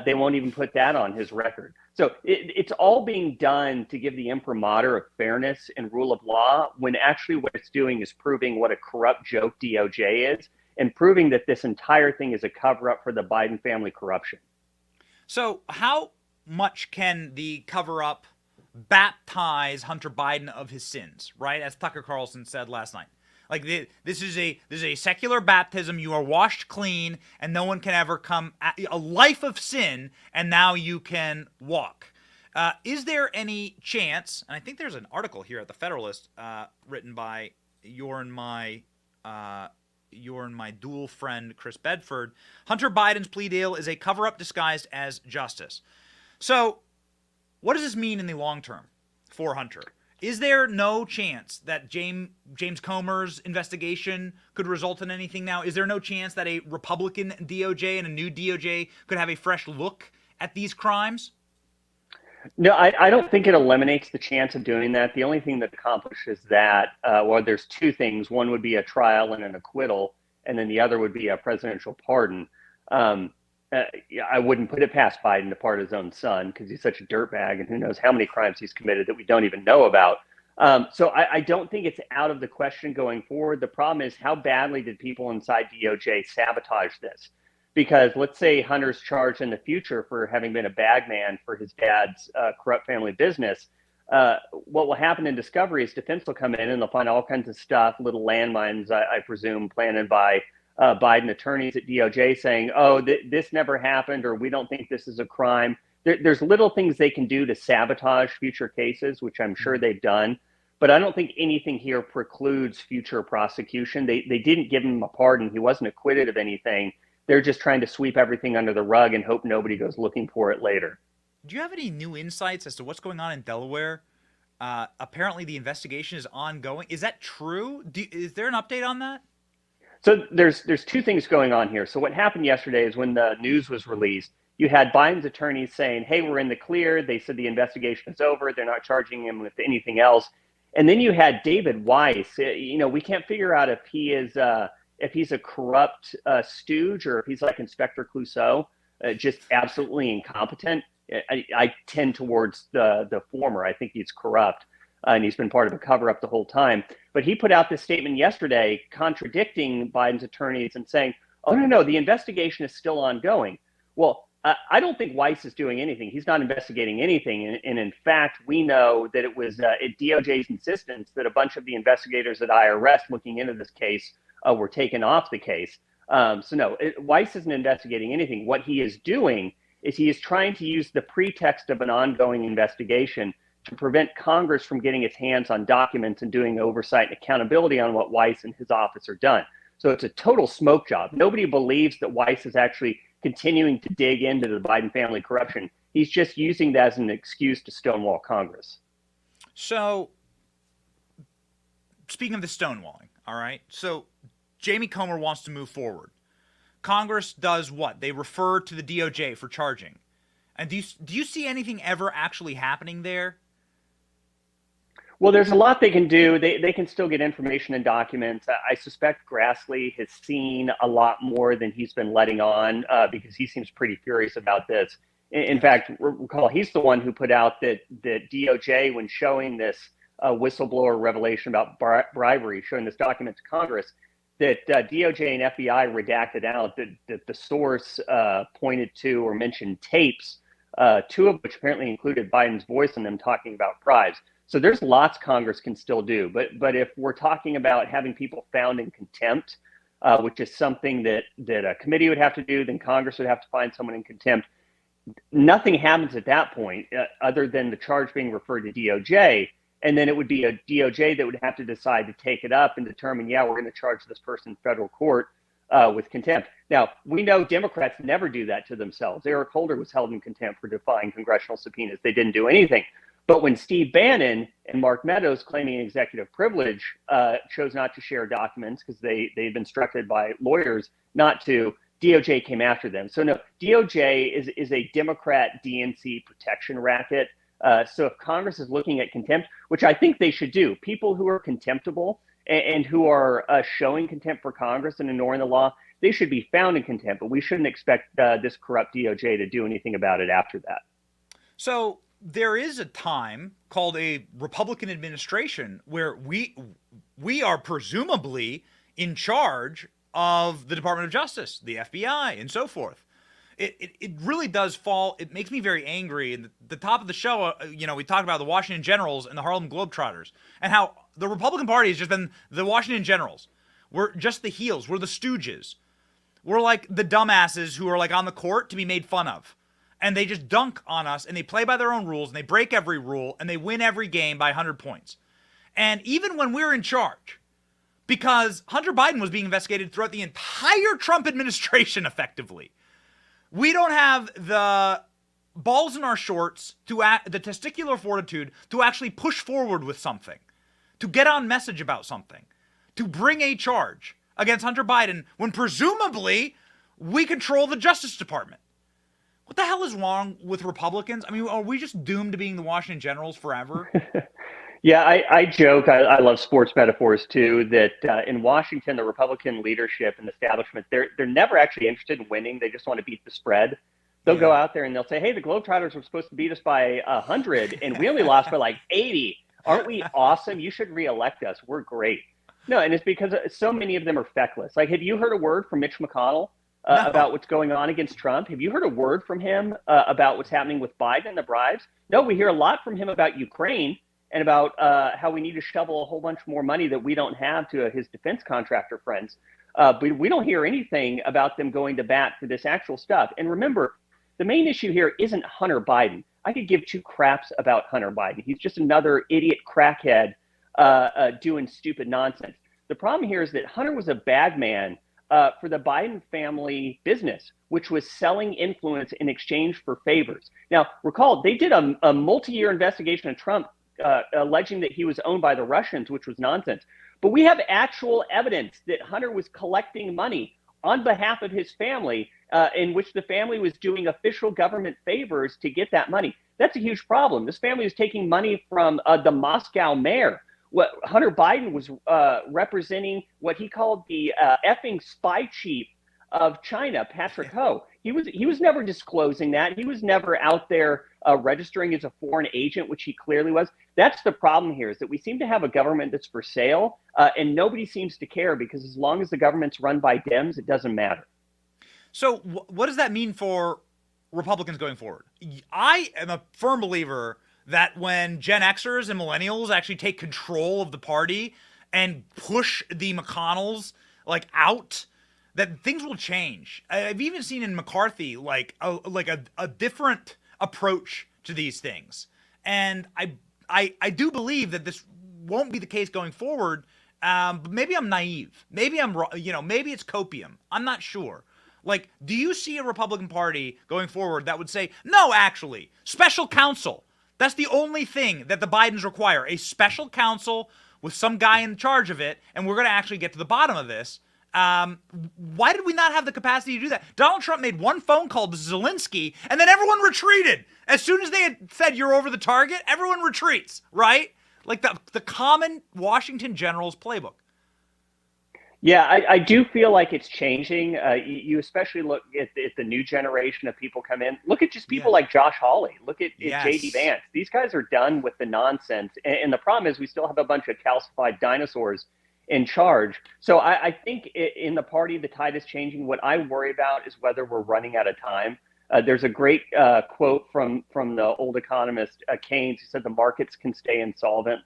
they won't even put that on his record. So it's all being done to give the imprimatur of fairness and rule of law, when actually what it's doing is proving what a corrupt joke DOJ is, and proving that this entire thing is a cover-up for the Biden family corruption. So how much can the cover-up baptize Hunter Biden of his sins, right? As Tucker Carlson said last night. Like, this is a secular baptism. You are washed clean, and no one can ever come at a life of sin, and now you can walk. Is there any chance, and I think there's an article here at the Federalist written by your and my dual friend, Chris Bedford, Hunter Biden's plea deal is a cover-up disguised as justice. So what does this mean in the long term for Hunter? Is there no chance that James Comer's investigation could result in anything now? Is there no chance that a Republican DOJ and a new DOJ could have a fresh look at these crimes? No, I don't think it eliminates the chance of doing that. The only thing that accomplishes that, well, there's two things. One would be a trial and an acquittal, and then the other would be a presidential pardon. I wouldn't put it past Biden to pardon his own son, because he's such a dirtbag, and who knows how many crimes he's committed that we don't even know about. So I don't think it's out of the question going forward. The problem is, how badly did people inside DOJ sabotage this? Because let's say Hunter's charged in the future for having been a bagman for his dad's corrupt family business. What will happen in discovery is defense will come in and they'll find all kinds of stuff, little landmines, I presume, planted by Biden attorneys at DOJ saying, oh, this never happened, or we don't think this is a crime. There's little things they can do to sabotage future cases, which I'm sure they've done. But I don't think anything here precludes future prosecution. They didn't give him a pardon. He wasn't acquitted of anything. They're just trying to sweep everything under the rug and hope nobody goes looking for it later. Do you have any new insights as to what's going on in Delaware? Apparently the investigation is ongoing. Is that true? Is there an update on that? So there's two things going on here. So what happened yesterday is when the news was released, you had Biden's attorneys saying, hey, we're in the clear. They said the investigation is over. They're not charging him with anything else. And then you had David Weiss. We can't figure out if he's a corrupt stooge or if he's like Inspector Clouseau, just absolutely incompetent. I tend towards the former. I think he's corrupt, and he's been part of a cover-up the whole time. But he put out this statement yesterday contradicting Biden's attorneys and saying, oh, no, the investigation is still ongoing. Well, I don't think Weiss is doing anything. He's not investigating anything. And in fact, we know that it was at DOJ's insistence that a bunch of the investigators at IRS looking into this case were taken off the case. So no, Weiss isn't investigating anything. What he is doing is he is trying to use the pretext of an ongoing investigation to prevent Congress from getting its hands on documents and doing oversight and accountability on what Weiss and his office are done. So it's a total smoke job. Nobody believes that Weiss is actually continuing to dig into the Biden family corruption. He's just using that as an excuse to stonewall Congress. So speaking of the stonewalling, all right, so Jamie Comer wants to move forward. Congress does what? They refer to the DOJ for charging. And do you see anything ever actually happening there? Well, there's a lot they can do. They can still get information and documents. I suspect Grassley has seen a lot more than he's been letting on because he seems pretty furious about this. In fact, recall, he's the one who put out that DOJ, when showing this whistleblower revelation about bribery, showing this document to Congress, that DOJ and FBI redacted out that the source pointed to or mentioned tapes, two of which apparently included Biden's voice in them talking about bribes. So there's lots Congress can still do. But if we're talking about having people found in contempt, which is something that a committee would have to do, then Congress would have to find someone in contempt. Nothing happens at that point other than the charge being referred to DOJ. And then it would be a DOJ that would have to decide to take it up and determine, yeah, we're going to charge this person in federal court with contempt. Now, we know Democrats never do that to themselves. Eric Holder was held in contempt for defying congressional subpoenas. They didn't do anything. But when Steve Bannon and Mark Meadows, claiming executive privilege, chose not to share documents because they've been instructed by lawyers not to, DOJ came after them. So no, DOJ is a Democrat DNC protection racket. So if Congress is looking at contempt, which I think they should do, people who are contemptible and who are showing contempt for Congress and ignoring the law, they should be found in contempt. But we shouldn't expect this corrupt DOJ to do anything about it after that. So there is a time called a Republican administration where we are presumably in charge of the Department of Justice, the FBI, and so forth. It really does fall. It makes me very angry. And the top of the show, we talked about the Washington Generals and the Harlem Globetrotters and how the Republican Party has just been the Washington Generals. We're just the heels. We're the stooges. We're like the dumbasses who are like on the court to be made fun of. And they just dunk on us and they play by their own rules and they break every rule and they win every game by 100 points. And even when we're in charge, because Hunter Biden was being investigated throughout the entire Trump administration effectively, we don't have the balls in our shorts, the testicular fortitude to actually push forward with something, to get on message about something, to bring a charge against Hunter Biden when presumably we control the Justice Department. What the hell is wrong with Republicans? I mean, are we just doomed to being the Washington Generals forever? Yeah, I joke, I love sports metaphors too, that in Washington, the Republican leadership and establishment, they're never actually interested in winning. They just want to beat the spread. They'll go out there and they'll say, hey, the Globetrotters were supposed to beat us by 100 and we only lost by like 80. Aren't we awesome? You should reelect us. We're great. No, and it's because so many of them are feckless. Like, have you heard a word from Mitch McConnell about what's going on against Trump? Have you heard a word from him about what's happening with Biden and the bribes? No, we hear a lot from him about Ukraine and about how we need to shovel a whole bunch more money that we don't have to his defense contractor friends. But we don't hear anything about them going to bat for this actual stuff. And remember, the main issue here isn't Hunter Biden. I could give two craps about Hunter Biden. He's just another idiot crackhead doing stupid nonsense. The problem here is that Hunter was a bad man for the Biden family business, which was selling influence in exchange for favors. Now, recall, they did a multi-year investigation of Trump alleging that he was owned by the Russians, which was nonsense. But we have actual evidence that Hunter was collecting money on behalf of his family, in which the family was doing official government favors to get that money. That's a huge problem. This family was taking money from the Moscow mayor. What Hunter Biden was representing what he called the effing spy chief of China, Patrick Ho. He was never disclosing that. He was never out there registering as a foreign agent, which he clearly was. That's the problem here, is that we seem to have a government that's for sale, and nobody seems to care, because as long as the government's run by Dems, it doesn't matter. So what does that mean for Republicans going forward? I am a firm believer that when Gen Xers and millennials actually take control of the party and push the McConnells out, that things will change. I've even seen in McCarthy a different approach to these things, and I do believe that this won't be the case going forward. But maybe I'm naive. Maybe I'm maybe it's copium. I'm not sure. Do you see a Republican Party going forward that would say, no, actually, special counsel? That's the only thing that the Bidens require, a special counsel with some guy in charge of it, and we're going to actually get to the bottom of this. Why did we not have the capacity to do that? Donald Trump made one phone call to Zelensky, and then everyone retreated. As soon as they had said you're over the target, everyone retreats, right? Like the common Washington Generals playbook. Yeah, I do feel like it's changing. You especially look at the new generation of people come in. Look at just people like Josh Hawley. Look at J.D. Vance. These guys are done with the nonsense. And the problem is we still have a bunch of calcified dinosaurs in charge. So I think in the party, the tide is changing. What I worry about is whether we're running out of time. There's a great quote from the old economist Keynes, who said the markets can stay insolvent.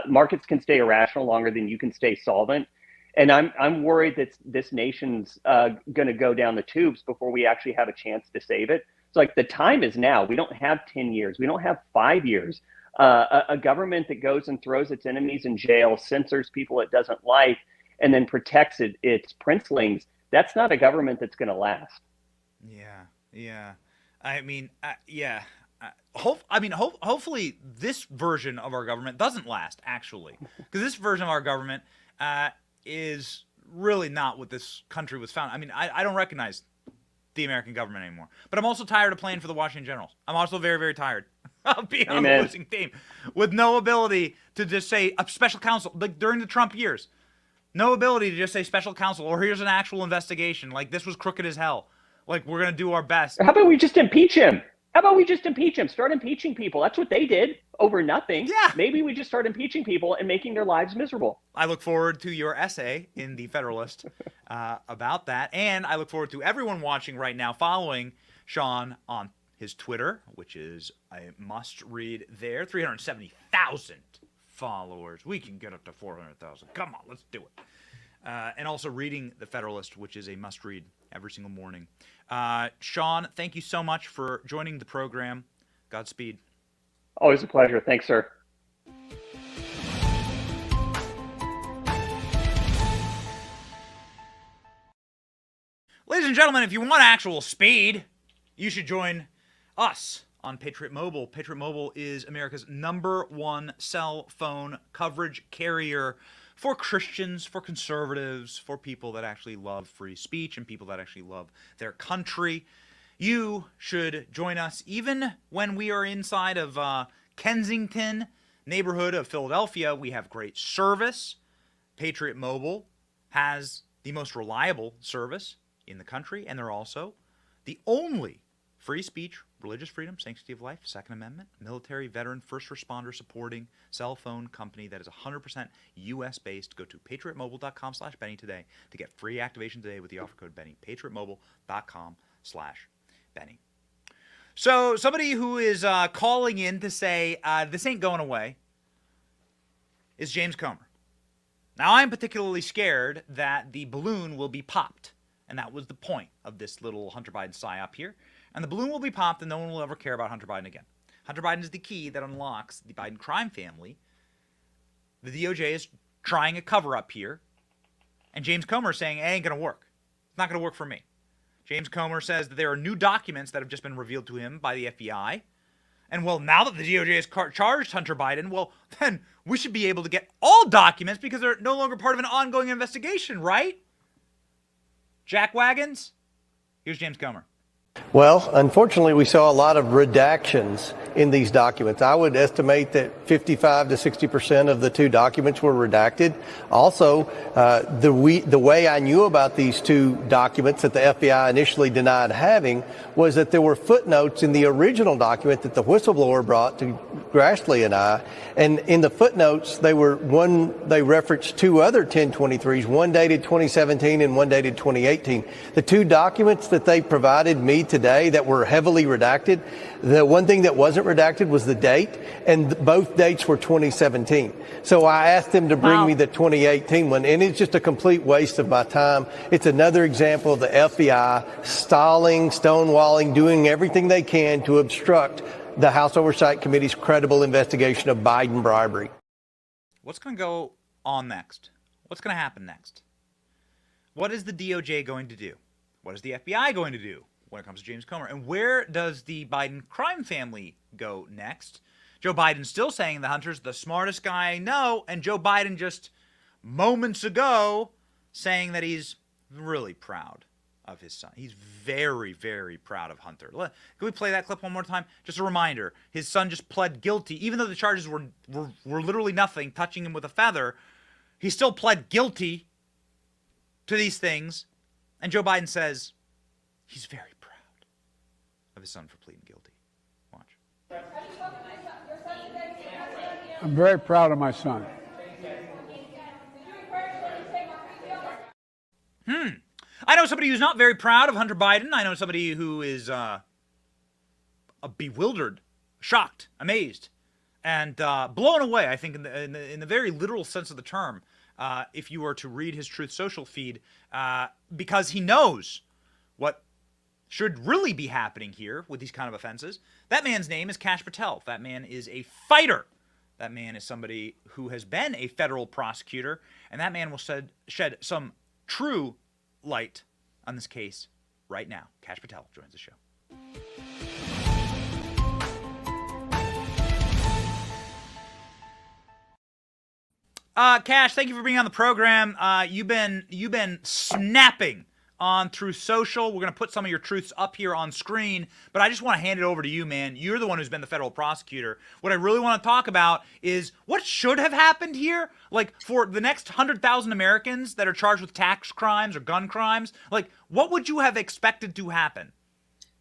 Markets can stay irrational longer than you can stay solvent. And I'm worried that this nation's going to go down the tubes before we actually have a chance to save it. So the time is now. We don't have 10 years. We don't have 5 years. A government that goes and throws its enemies in jail, censors people it doesn't like, and then protects its princelings, that's not a government that's going to last. Yeah. I mean, hopefully this version of our government doesn't last, actually, because this version of our government is really not what this country was founded. I mean, I don't recognize the American government anymore. But I'm also tired of playing for the Washington Generals. I'm also very, very tired of being on the losing team with no ability to just say a special counsel, like during the Trump years. No ability to just say special counsel or here's an actual investigation. Like, this was crooked as hell. Like, we're going to do our best. How about we just impeach him? Start impeaching people. That's what they did over nothing. Yeah. Maybe we just start impeaching people and making their lives miserable. I look forward to your essay in the Federalist about that. And I look forward to everyone watching right now following Sean on his Twitter, which is a must read there. 370,000 followers. We can get up to 400,000. Come on, let's do it. And also reading the Federalist, which is a must read every single morning. Sean, thank you so much for joining the program. Godspeed. Always a pleasure. Thanks, sir. Ladies and gentlemen, if you want actual speed, you should join us on Patriot Mobile. Patriot Mobile is America's #1 cell phone coverage carrier for Christians, for conservatives, for people that actually love free speech and people that actually love their country. You should join us even when we are inside of Kensington, neighborhood of Philadelphia. We have great service. Patriot Mobile has the most reliable service in the country, and they're also the only free speech, religious freedom, sanctity of life, Second Amendment, military, veteran, first responder supporting cell phone company that is 100% U.S. based. Go to patriotmobile.com/Benny today to get free activation today with the offer code Benny. patriotmobile.com/Benny. So somebody who is calling in to say this ain't going away is James Comer. Now, I'm particularly scared that the balloon will be popped. And that was the point of this little Hunter Biden psyop here. And the balloon will be popped and no one will ever care about Hunter Biden again. Hunter Biden is the key that unlocks the Biden crime family. The DOJ is trying a cover-up here. And James Comer is saying, it ain't going to work. It's not going to work for me. James Comer says that there are new documents that have just been revealed to him by the FBI. And, well, now that the DOJ has charged Hunter Biden, well, then we should be able to get all documents because they're no longer part of an ongoing investigation, right? Jack Wagons? Here's James Comer. Well, unfortunately, we saw a lot of redactions in these documents. I would estimate that 55 to 60% of the two documents were redacted. Also, the way I knew about these two documents that the FBI initially denied having was that there were footnotes in the original document that the whistleblower brought to Grassley and I. And in the footnotes, they referenced two other 1023s, one dated 2017 and one dated 2018. The two documents that they provided me today that were heavily redacted, the one thing that wasn't redacted was the date, and both dates were 2017. So I asked them to bring me the 2018 one, and it's just a complete waste of my time. It's another example of the FBI stalling, stonewalling, doing everything they can to obstruct the House Oversight Committee's credible investigation of Biden bribery. What's going to go on next? What's going to happen next? What is the DOJ going to do? What is the FBI going to do when it comes to James Comer? And where does the Biden crime family go next? Joe Biden's still saying the Hunter's the smartest guy I know, and Joe Biden just moments ago saying that he's really proud of his son. He's very, very proud of Hunter. Can we play that clip one more time? Just a reminder, his son just pled guilty. Even though the charges were literally nothing, touching him with a feather, he still pled guilty to these things. And Joe Biden says he's very proud of his son for pleading guilty. Watch. I'm very proud of my son. I know somebody who's not very proud of Hunter Biden. I know somebody who is bewildered, shocked, amazed, and blown away, I think, in the very literal sense of the term, if you were to read his Truth Social feed, because he knows what should really be happening here with these kind of offenses. That man's name is Kash Patel. That man is a fighter. That man is somebody who has been a federal prosecutor, and that man will shed some true light on this case right now. Kash Patel joins the show. Kash, thank you for being on the program. You've been snapping on Truth Social. We're going to put some of your truths up here on screen, but I just want to hand it over to you, man. You're the one who's been the federal prosecutor. What I really want to talk about is what should have happened here. Like, for the next 100,000 Americans that are charged with tax crimes or gun crimes, like, what would you have expected to happen?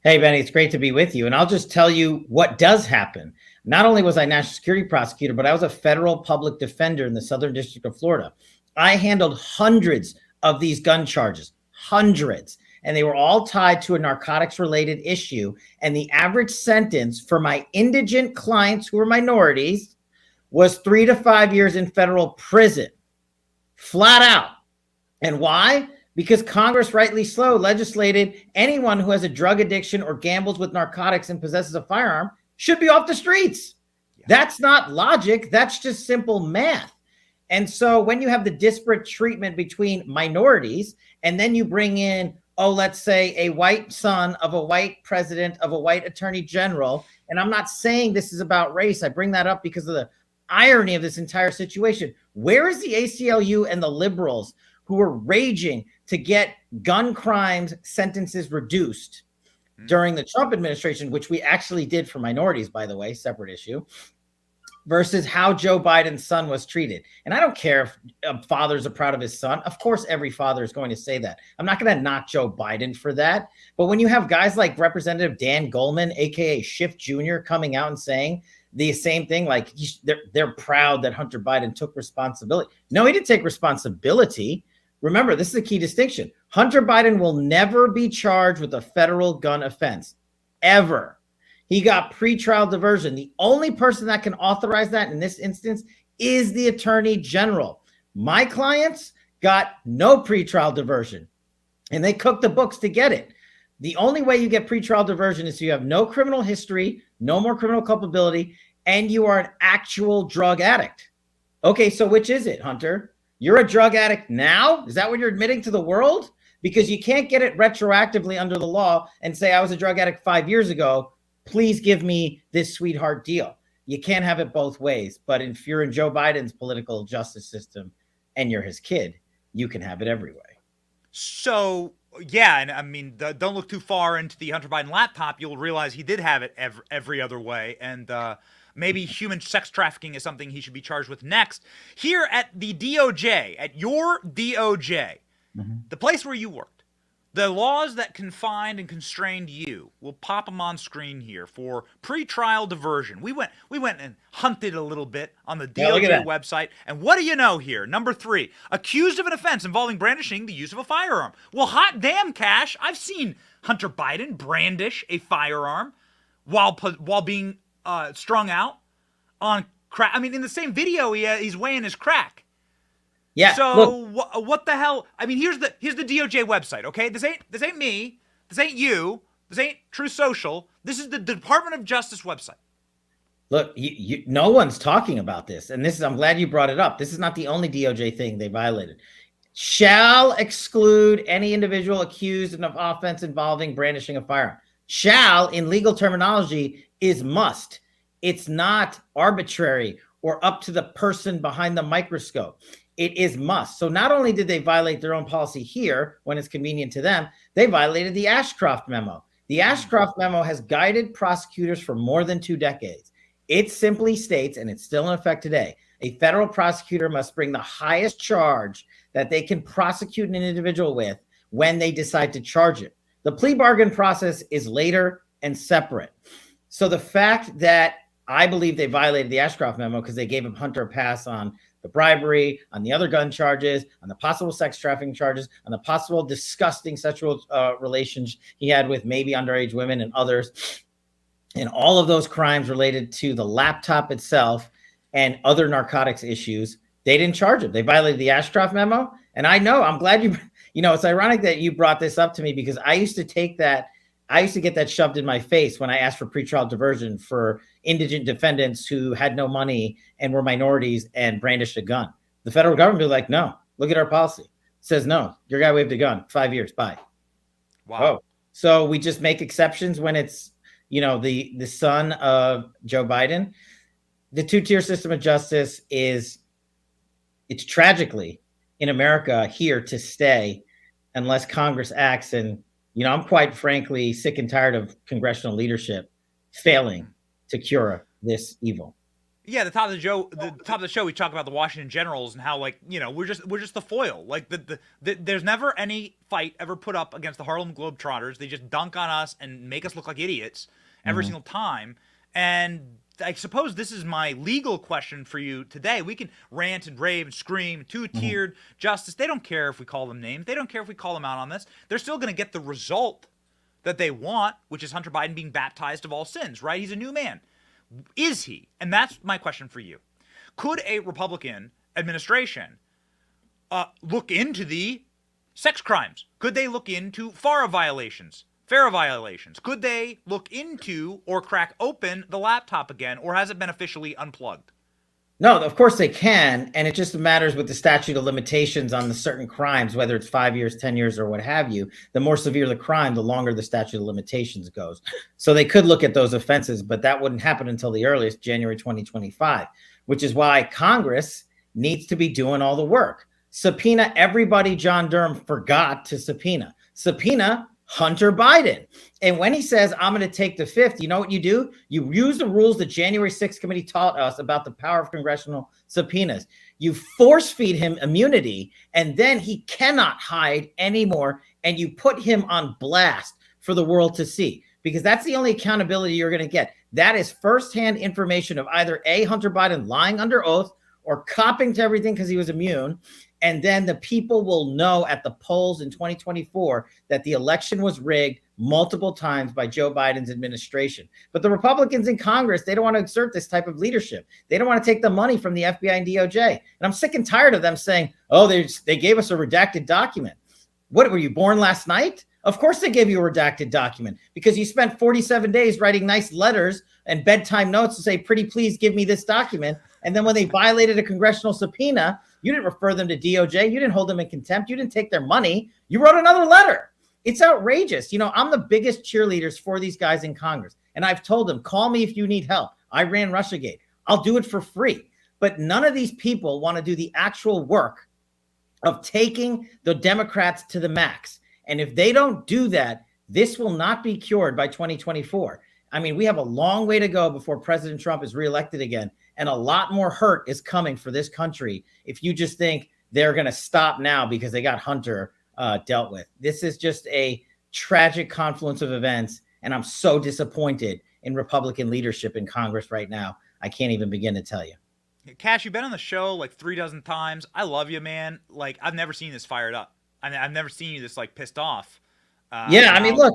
Hey, Benny, it's great to be with you. And I'll just tell you what does happen. Not only was I national security prosecutor, but I was a federal public defender in the Southern District of Florida. I handled hundreds of these gun charges, hundreds, and they were all tied to a narcotics related issue. And the average sentence for my indigent clients who were minorities was 3 to 5 years in federal prison, flat out. And why? Because Congress, rightly so, legislated anyone who has a drug addiction or gambles with narcotics and possesses a firearm should be off the streets. Yeah. That's not logic. That's just simple math. And so when you have the disparate treatment between minorities, and then you bring in, let's say a white son of a white president, of a white attorney general, and I'm not saying this is about race. I bring that up because of the irony of this entire situation. Where is the ACLU and the liberals who were raging to get gun crimes sentences reduced during the Trump administration, which we actually did for minorities, by the way, separate issue, versus how Joe Biden's son was treated? And I don't care if fathers are proud of his son. Of course, every father is going to say that. I'm not going to knock Joe Biden for that. But when you have guys like Representative Dan Goldman, aka Schiff Jr., coming out and saying the same thing, like they're proud that Hunter Biden took responsibility. No, he didn't take responsibility. Remember, this is a key distinction. Hunter Biden will never be charged with a federal gun offense, ever. He got pretrial diversion. The only person that can authorize that in this instance is the attorney general. My clients got no pretrial diversion, and they cooked the books to get it. The only way you get pretrial diversion is if you have no criminal history, no more criminal culpability, and you are an actual drug addict. Okay, so which is it, Hunter? You're a drug addict now? Is that what you're admitting to the world? Because you can't get it retroactively under the law and say, I was a drug addict 5 years ago. Please give me this sweetheart deal. You can't have it both ways. But if you're in Joe Biden's political justice system and you're his kid, you can have it every way. So, yeah, and I mean, don't look too far into the Hunter Biden laptop. You'll realize he did have it every other way. And maybe human sex trafficking is something he should be charged with next. Here at the DOJ, at your DOJ, the place where you worked, the laws that confined and constrained you, we'll pop them on screen here for pretrial diversion. We went and hunted a little bit on the DOJ website. And what do you know here? Number 3, accused of an offense involving brandishing the use of a firearm. Well, hot damn, Cash, I've seen Hunter Biden brandish a firearm while being strung out on crack. I mean, in the same video, he's weighing his crack. Yeah. So what the hell? I mean, here's the DOJ website. Okay, this ain't me. This ain't you. This ain't True Social. This is the Department of Justice website. Look, no one's talking about this, and I'm glad you brought it up. This is not the only DOJ thing they violated. Shall exclude any individual accused of an offense involving brandishing a firearm. Shall, in legal terminology, is must. It's not arbitrary or up to the person behind the microscope. It is must. So not only did they violate their own policy here when it's convenient to them, they violated the Ashcroft memo. The Ashcroft memo has guided prosecutors for more than 2 decades. It simply states, and it's still in effect today, a federal prosecutor must bring the highest charge that they can prosecute an individual with when they decide to charge it. The plea bargain process is later and separate. So the fact that I believe they violated the Ashcroft memo because they gave Hunter a pass on the bribery, on the other gun charges, on the possible sex trafficking charges, on the possible disgusting sexual relations he had with maybe underage women and others, and all of those crimes related to the laptop itself and other narcotics issues, they didn't charge him. They violated the Ashcroft memo. And I know, I'm glad it's ironic that you brought this up to me because I used to get that shoved in my face when I asked for pretrial diversion for indigent defendants who had no money and were minorities and brandished a gun. The federal government was like, no, look at our policy. It says, no, your guy waved a gun, 5 years, bye. Wow. Oh, so we just make exceptions when it's, the son of Joe Biden. The 2-tier system of justice it's tragically in America here to stay. unless Congress acts. And, I'm quite frankly sick and tired of congressional leadership failing to cure this evil. Yeah, the top of the show, we talk about the Washington Generals and how, like, we're just the foil. Like, there's never any fight ever put up against the Harlem Globetrotters. They just dunk on us and make us look like idiots every single time. And I suppose this is my legal question for you today. We can rant and rave and scream, two-tiered justice. They don't care if we call them names. They don't care if we call them out on this. They're still going to get the result that they want, which is Hunter Biden being baptized of all sins, right? He's a new man. Is he? And that's my question for you. Could a Republican administration look into the sex crimes? Could they look into FARA violations? Could they look into or crack open the laptop again, or has it been officially unplugged? No, of course they can. And it just matters with the statute of limitations on the certain crimes, whether it's 5 years, 10 years, or what have you. The more severe the crime, the longer the statute of limitations goes. So they could look at those offenses, but that wouldn't happen until the earliest, January 2025, which is why Congress needs to be doing all the work. Subpoena everybody John Durham forgot to subpoena. Subpoena Hunter Biden. And when he says, I'm going to take the fifth, you know what you do? You use the rules the January 6th committee taught us about the power of congressional subpoenas. You force feed him immunity, and then he cannot hide anymore. And you put him on blast for the world to see, because that's the only accountability you're going to get. That is firsthand information of either A, Hunter Biden lying under oath or copping to everything because he was immune. And then the people will know at the polls in 2024 that the election was rigged multiple times by Joe Biden's administration. But the Republicans in Congress, they don't want to exert this type of leadership. They don't want to take the money from the FBI and DOJ. And I'm sick and tired of them saying, oh, they gave us a redacted document. What, were you born last night? Of course they gave you a redacted document, because you spent 47 days writing nice letters and bedtime notes to say, pretty please give me this document. And then when they violated a congressional subpoena, you didn't refer them to DOJ. You didn't hold them in contempt. You didn't take their money. You wrote another letter. It's outrageous. I'm the biggest cheerleaders for these guys in Congress. And I've told them, call me if you need help. I ran Russiagate. I'll do it for free. But none of these people want to do the actual work of taking the Democrats to the max. And if they don't do that, this will not be cured by 2024. I mean, we have a long way to go before President Trump is reelected again. And a lot more hurt is coming for this country if you just think they're going to stop now because they got Hunter dealt with. This is just a tragic confluence of events. And I'm so disappointed in Republican leadership in Congress right now. I can't even begin to tell you. Cash, you've been on the show like 36 times. I love you, man. Like, I've never seen you this fired up. I've never seen you this like pissed off. Yeah, I mean, look,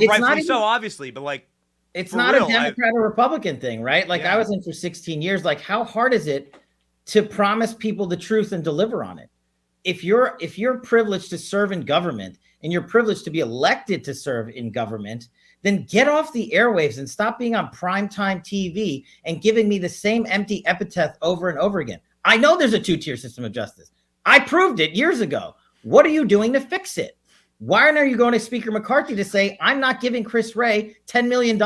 rightfully so, obviously, but like, it's not a Democrat or Republican thing, right? Like, I was in for 16 years. Like, how hard is it to promise people the truth and deliver on it? If you're privileged to serve in government and you're privileged to be elected to serve in government, then get off the airwaves and stop being on primetime TV and giving me the same empty epithet over and over again. I know there's a two-tier system of justice. I proved it years ago. What are you doing to fix it? Why are you going to Speaker McCarthy to say, I'm not giving Chris Wray $10 million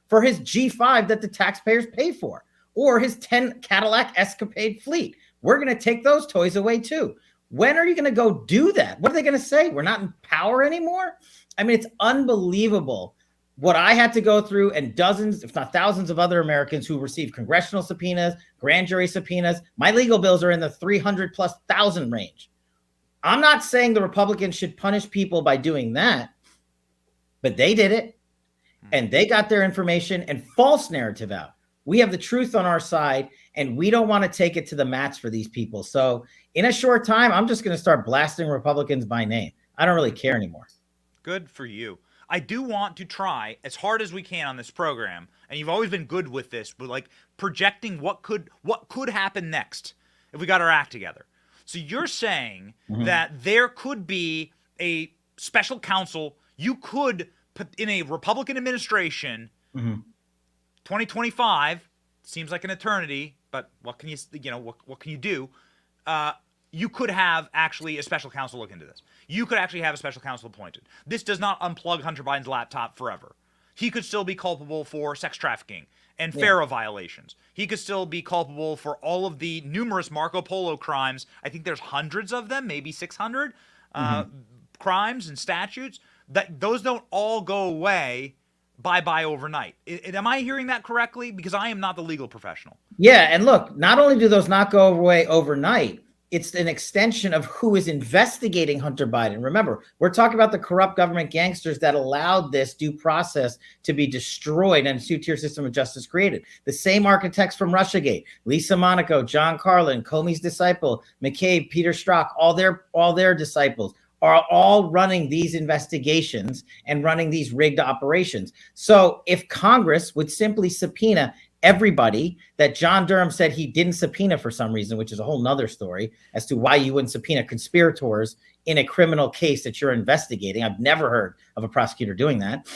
for his G5 that the taxpayers pay for, or his 10 Cadillac Escapade fleet? We're going to take those toys away too. When are you going to go do that? What are they going to say? We're not in power anymore? I mean, it's unbelievable what I had to go through, and dozens, if not thousands of other Americans who received congressional subpoenas, grand jury subpoenas. My legal bills are in the 300,000+ range. I'm not saying the Republicans should punish people by doing that, but they did it, and they got their information and false narrative out. We have the truth on our side, and we don't want to take it to the mats for these people. So in a short time, I'm just going to start blasting Republicans by name. I don't really care anymore. Good for you. I do want to try as hard as we can on this program, and you've always been good with this, but like projecting what could happen next if we got our act together. So you're saying that there could be a special counsel. You could put in a Republican administration, 2025 seems like an eternity, but what can what can you do? You could have actually a special counsel look into this. You could actually have a special counsel appointed. This does not unplug Hunter Biden's laptop forever. He could still be culpable for sex trafficking and FARA violations. He could still be culpable for all of the numerous Marco Polo crimes. I think there's hundreds of them, maybe 600 crimes and statutes, that those don't all go away bye-bye overnight. Am I hearing that correctly? Because I am not the legal professional. Yeah, and look, not only do those not go away overnight, it's an extension of who is investigating Hunter Biden. Remember, we're talking about the corrupt government gangsters that allowed this due process to be destroyed and a two-tier system of justice created. The same architects from Russiagate, Lisa Monaco, John Carlin, Comey's disciple, McCabe, Peter Strzok, all their disciples are all running these investigations and running these rigged operations. So if Congress would simply subpoena everybody that John Durham said he didn't subpoena for some reason, which is a whole nother story as to why you wouldn't subpoena conspirators in a criminal case that you're investigating. I've never heard of a prosecutor doing that.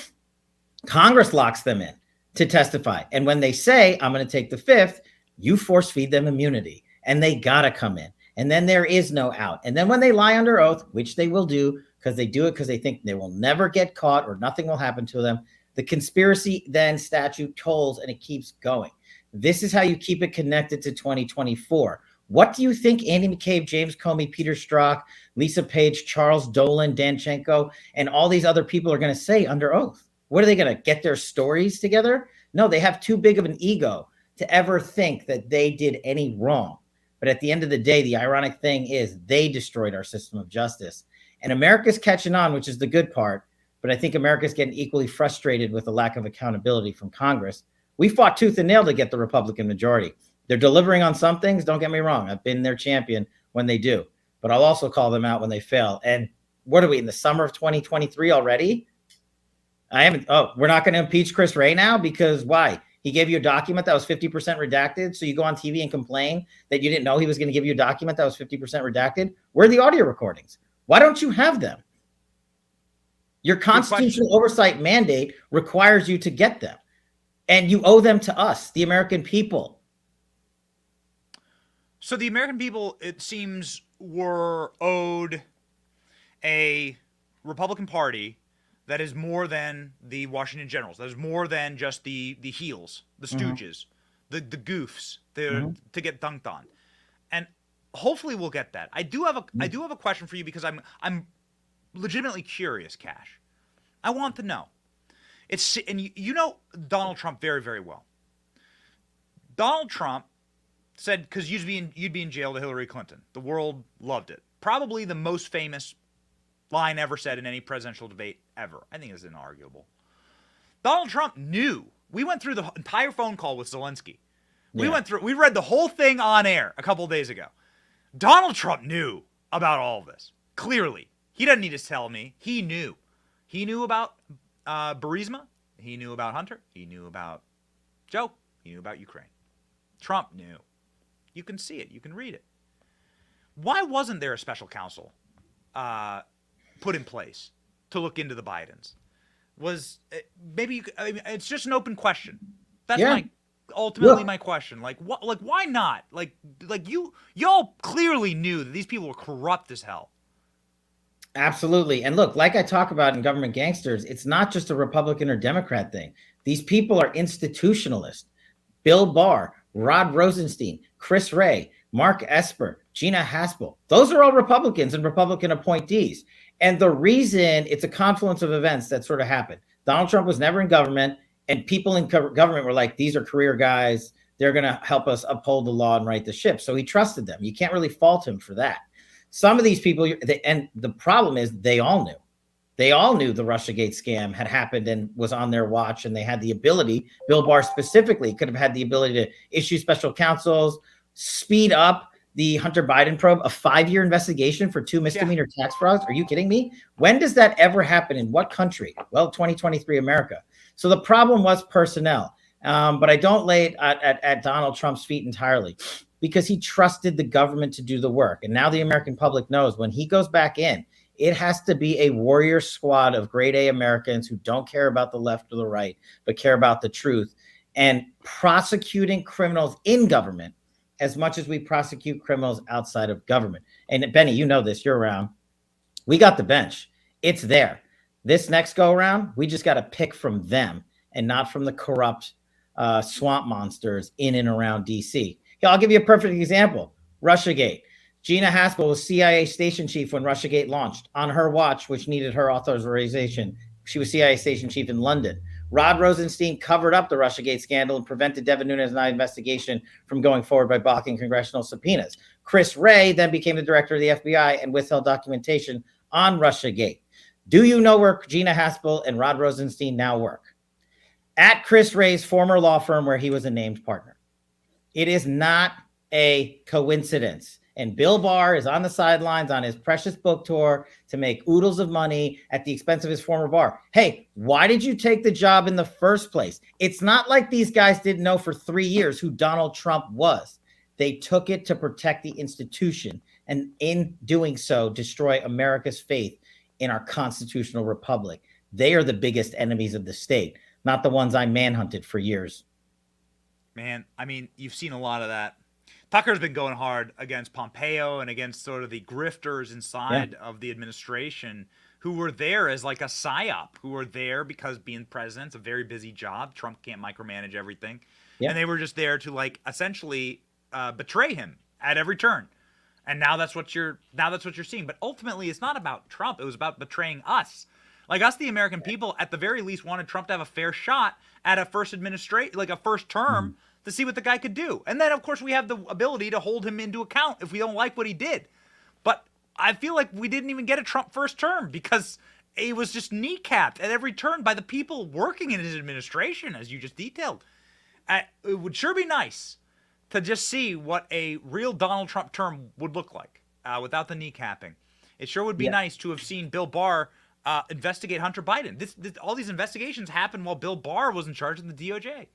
Congress locks them in to testify. And when they say, I'm going to take the fifth, you force feed them immunity and they got to come in. And then there is no out. And then when they lie under oath, which they will do because they do it because they think they will never get caught or nothing will happen to them, the conspiracy then statute tolls and it keeps going. This is how you keep it connected to 2024. What do you think Andy McCabe, James Comey, Peter Strzok, Lisa Page, Charles Dolan, Danchenko, and all these other people are going to say under oath? What are they going to get their stories together? No, they have too big of an ego to ever think that they did any wrong. But at the end of the day, the ironic thing is they destroyed our system of justice. And America's catching on, which is the good part. But I think America's getting equally frustrated with the lack of accountability from Congress. We fought tooth and nail to get the Republican majority. They're delivering on some things. Don't get me wrong. I've been their champion when they do. But I'll also call them out when they fail. And what are we in the summer of 2023 already? We're not going to impeach Chris Wray now because why? He gave you a document that was 50% redacted. So you go on TV and complain that you didn't know he was going to give you a document that was 50% redacted. Where are the audio recordings? Why don't you have them? Your constitutional oversight mandate requires you to get them. And you owe them to us, the American people. So the American people, it seems, were owed a Republican Party that is more than the Washington Generals. That is more than just the heels, the stooges, the goofs to get dunked on. And hopefully we'll get that. I do have a question for you because I'm legitimately curious, Cash. I want to know. And you know Donald Trump very, very well. Donald Trump said, because you'd be in jail to Hillary Clinton. The world loved it. Probably the most famous line ever said in any presidential debate ever. I think it's inarguable. Donald Trump knew. We went through the entire phone call with Zelensky. We read the whole thing on air a couple of days ago. Donald Trump knew about all of this. Clearly. He doesn't need to tell me. He knew. He knew about Burisma. He knew about Hunter. He knew about Joe. He knew about Ukraine. Trump knew. You can see it. You can read it. Why wasn't there a special counsel put in place to look into the Bidens? It's just an open question. That's ultimately my question. Like why not? Like y'all clearly knew that these people were corrupt as hell. Absolutely. And look, like I talk about in Government Gangsters, it's not just a Republican or Democrat thing. These people are institutionalists. Bill Barr, Rod Rosenstein, Chris Wray, Mark Esper, Gina Haspel. Those are all Republicans and Republican appointees. And the reason it's a confluence of events that sort of happened. Donald Trump was never in government, and people in government were like, these are career guys. They're going to help us uphold the law and right the ship. So he trusted them. You can't really fault him for that. Some of these people, and the problem is they all knew. They all knew the Russiagate scam had happened and was on their watch, and they had the ability, Bill Barr specifically, could have had the ability to issue special counsels, speed up the Hunter Biden probe, a 5-year investigation for 2 misdemeanor tax frauds. Are you kidding me? When does that ever happen? In what country? Well, 2023 America. So the problem was personnel. But I don't lay it at Donald Trump's feet entirely because he trusted the government to do the work. And now the American public knows when he goes back in, it has to be a warrior squad of grade A Americans who don't care about the left or the right, but care about the truth and prosecuting criminals in government as much as we prosecute criminals outside of government. And Benny, you know this, you're around. We got the bench. It's there. This next go around, we just got to pick from them and not from the corrupt swamp monsters in and around DC. I'll give you a perfect example. Russiagate. Gina Haspel was CIA station chief when Russiagate launched. On her watch, which needed her authorization, she was CIA station chief in London. Rod Rosenstein covered up the Russiagate scandal and prevented Devin Nunes and I investigation from going forward by blocking congressional subpoenas. Chris Wray then became the director of the FBI and withheld documentation on Russiagate. Do you know where Gina Haspel and Rod Rosenstein now work? At Chris Wray's former law firm where he was a named partner. It is not a coincidence. And Bill Barr is on the sidelines on his precious book tour to make oodles of money at the expense of his former bar. Hey, why did you take the job in the first place? It's not like these guys didn't know for 3 years who Donald Trump was. They took it to protect the institution, and in doing so, destroy America's faith in our constitutional republic. They are the biggest enemies of the state, not the ones I manhunted for years. Man, I mean, you've seen a lot of that. Tucker's been going hard against Pompeo and against sort of the grifters inside of the administration who were there as like a psyop, who were there because being president's a very busy job. Trump can't micromanage everything. And they were just there to like essentially betray him at every turn. And now that's what you're seeing. But ultimately, it's not about Trump. It was about betraying us. Like us, the American people, at the very least, wanted Trump to have a fair shot at a first term to see what the guy could do. And then, of course, we have the ability to hold him into account if we don't like what he did. But I feel like we didn't even get a Trump first term because he was just kneecapped at every turn by the people working in his administration, as you just detailed. It would sure be nice to just see what a real Donald Trump term would look like without the kneecapping. It sure would be nice to have seen Bill Barr investigate Hunter Biden. All these investigations happened while Bill Barr was in charge of the DOJ.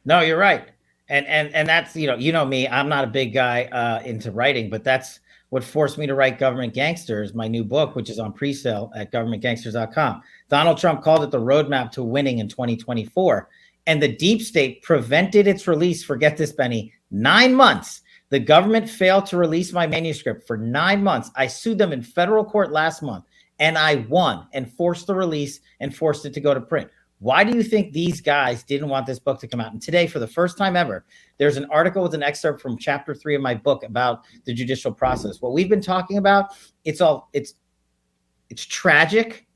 No, you're right. And that's, you know me, I'm not a big guy into writing, but that's what forced me to write Government Gangsters, my new book, which is on pre-sale at governmentgangsters.com. Donald Trump called it the roadmap to winning in 2024. And the deep state prevented its release for, get this, Benny, 9 months. The government failed to release my manuscript for 9 months. I sued them in federal court last month, and I won and forced the release and forced it to go to print. Why do you think these guys didn't want this book to come out? And today, for the first time ever, there's an article with an excerpt from chapter 3 of my book about the judicial process. What we've been talking about, it's tragic,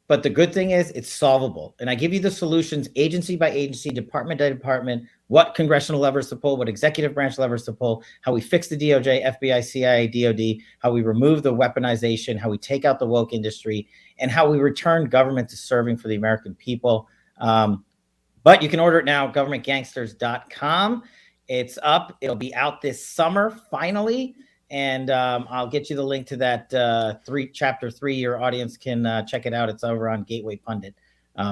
but the good thing is it's solvable. And I give you the solutions agency by agency, department by department, what congressional levers to pull, what executive branch levers to pull, how we fix the DOJ, FBI, CIA, DOD, how we remove the weaponization, how we take out the woke industry, and how we return government to serving for the American people. But you can order it now, governmentgangsters.com. It's up. It'll be out this summer, finally. And I'll get you the link to that chapter 3. Your audience can check it out. It's over on Gateway Pundit.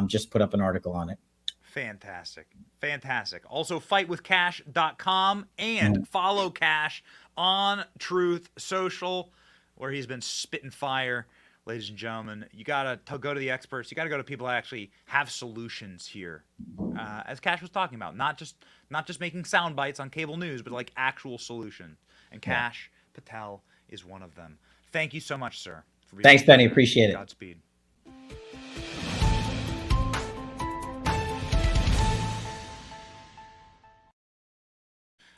Just put up an article on it. Fantastic. Also, fightwithcash.com and follow Cash on Truth Social, where he's been spitting fire. Ladies and gentlemen, you got to go to the experts. You got to go to people that actually have solutions here. As Cash was talking about, not just making sound bites on cable news, but like actual solutions. And Cash Patel is one of them. Thank you so much, sir. Thanks, Benny. Appreciate it. Godspeed.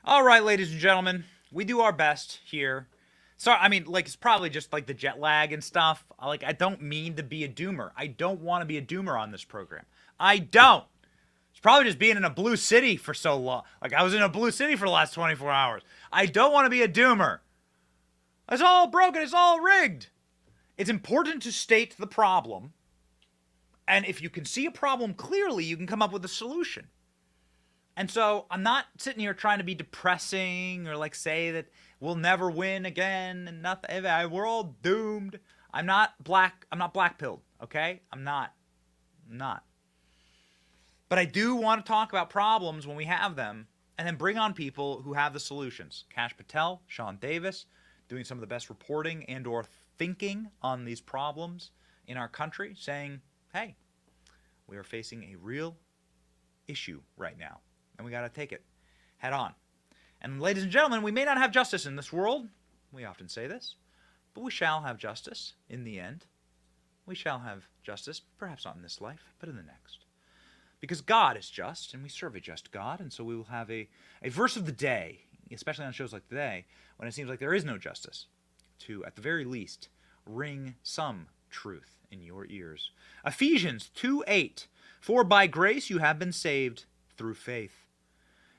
All right, ladies and gentlemen, we do our best here. Sorry, I mean, like, it's probably just like the jet lag and stuff. Like, I don't mean to be a doomer. I don't want to be a doomer on this program. I don't. It's probably just being in a blue city for so long. Like, I was in a blue city for the last 24 hours. I don't want to be a doomer. It's all broken. It's all rigged. It's important to state the problem. And if you can see a problem clearly, you can come up with a solution. And so I'm not sitting here trying to be depressing or like say that we'll never win again and nothing. We're all doomed. I'm not black-pilled, okay? I'm not. But I do want to talk about problems when we have them and then bring on people who have the solutions. Cash Patel, Sean Davis, doing some of the best reporting and or thinking on these problems in our country, saying, hey, we are facing a real issue right now. And we got to take it head on. And ladies and gentlemen, we may not have justice in this world. We often say this. But we shall have justice in the end. We shall have justice, perhaps not in this life, but in the next. Because God is just, and we serve a just God. And so we will have a verse of the day especially on shows like today, when it seems like there is no justice, to, at the very least, ring some truth in your ears. Ephesians 2:8, for by grace you have been saved through faith.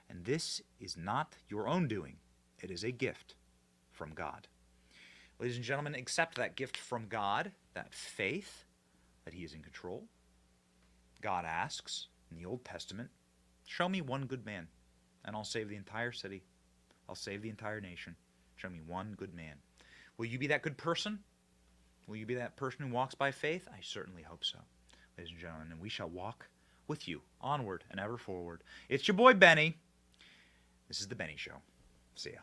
And this is not your own doing. It is a gift from God. Ladies and gentlemen, accept that gift from God, that faith, that he is in control. God asks in the Old Testament, show me one good man, and I'll save the entire city. I'll save the entire nation. Show me one good man. Will you be that good person? Will you be that person who walks by faith? I certainly hope so, ladies and gentlemen, and we shall walk with you onward and ever forward. It's your boy Benny. This is The Benny Show. See ya.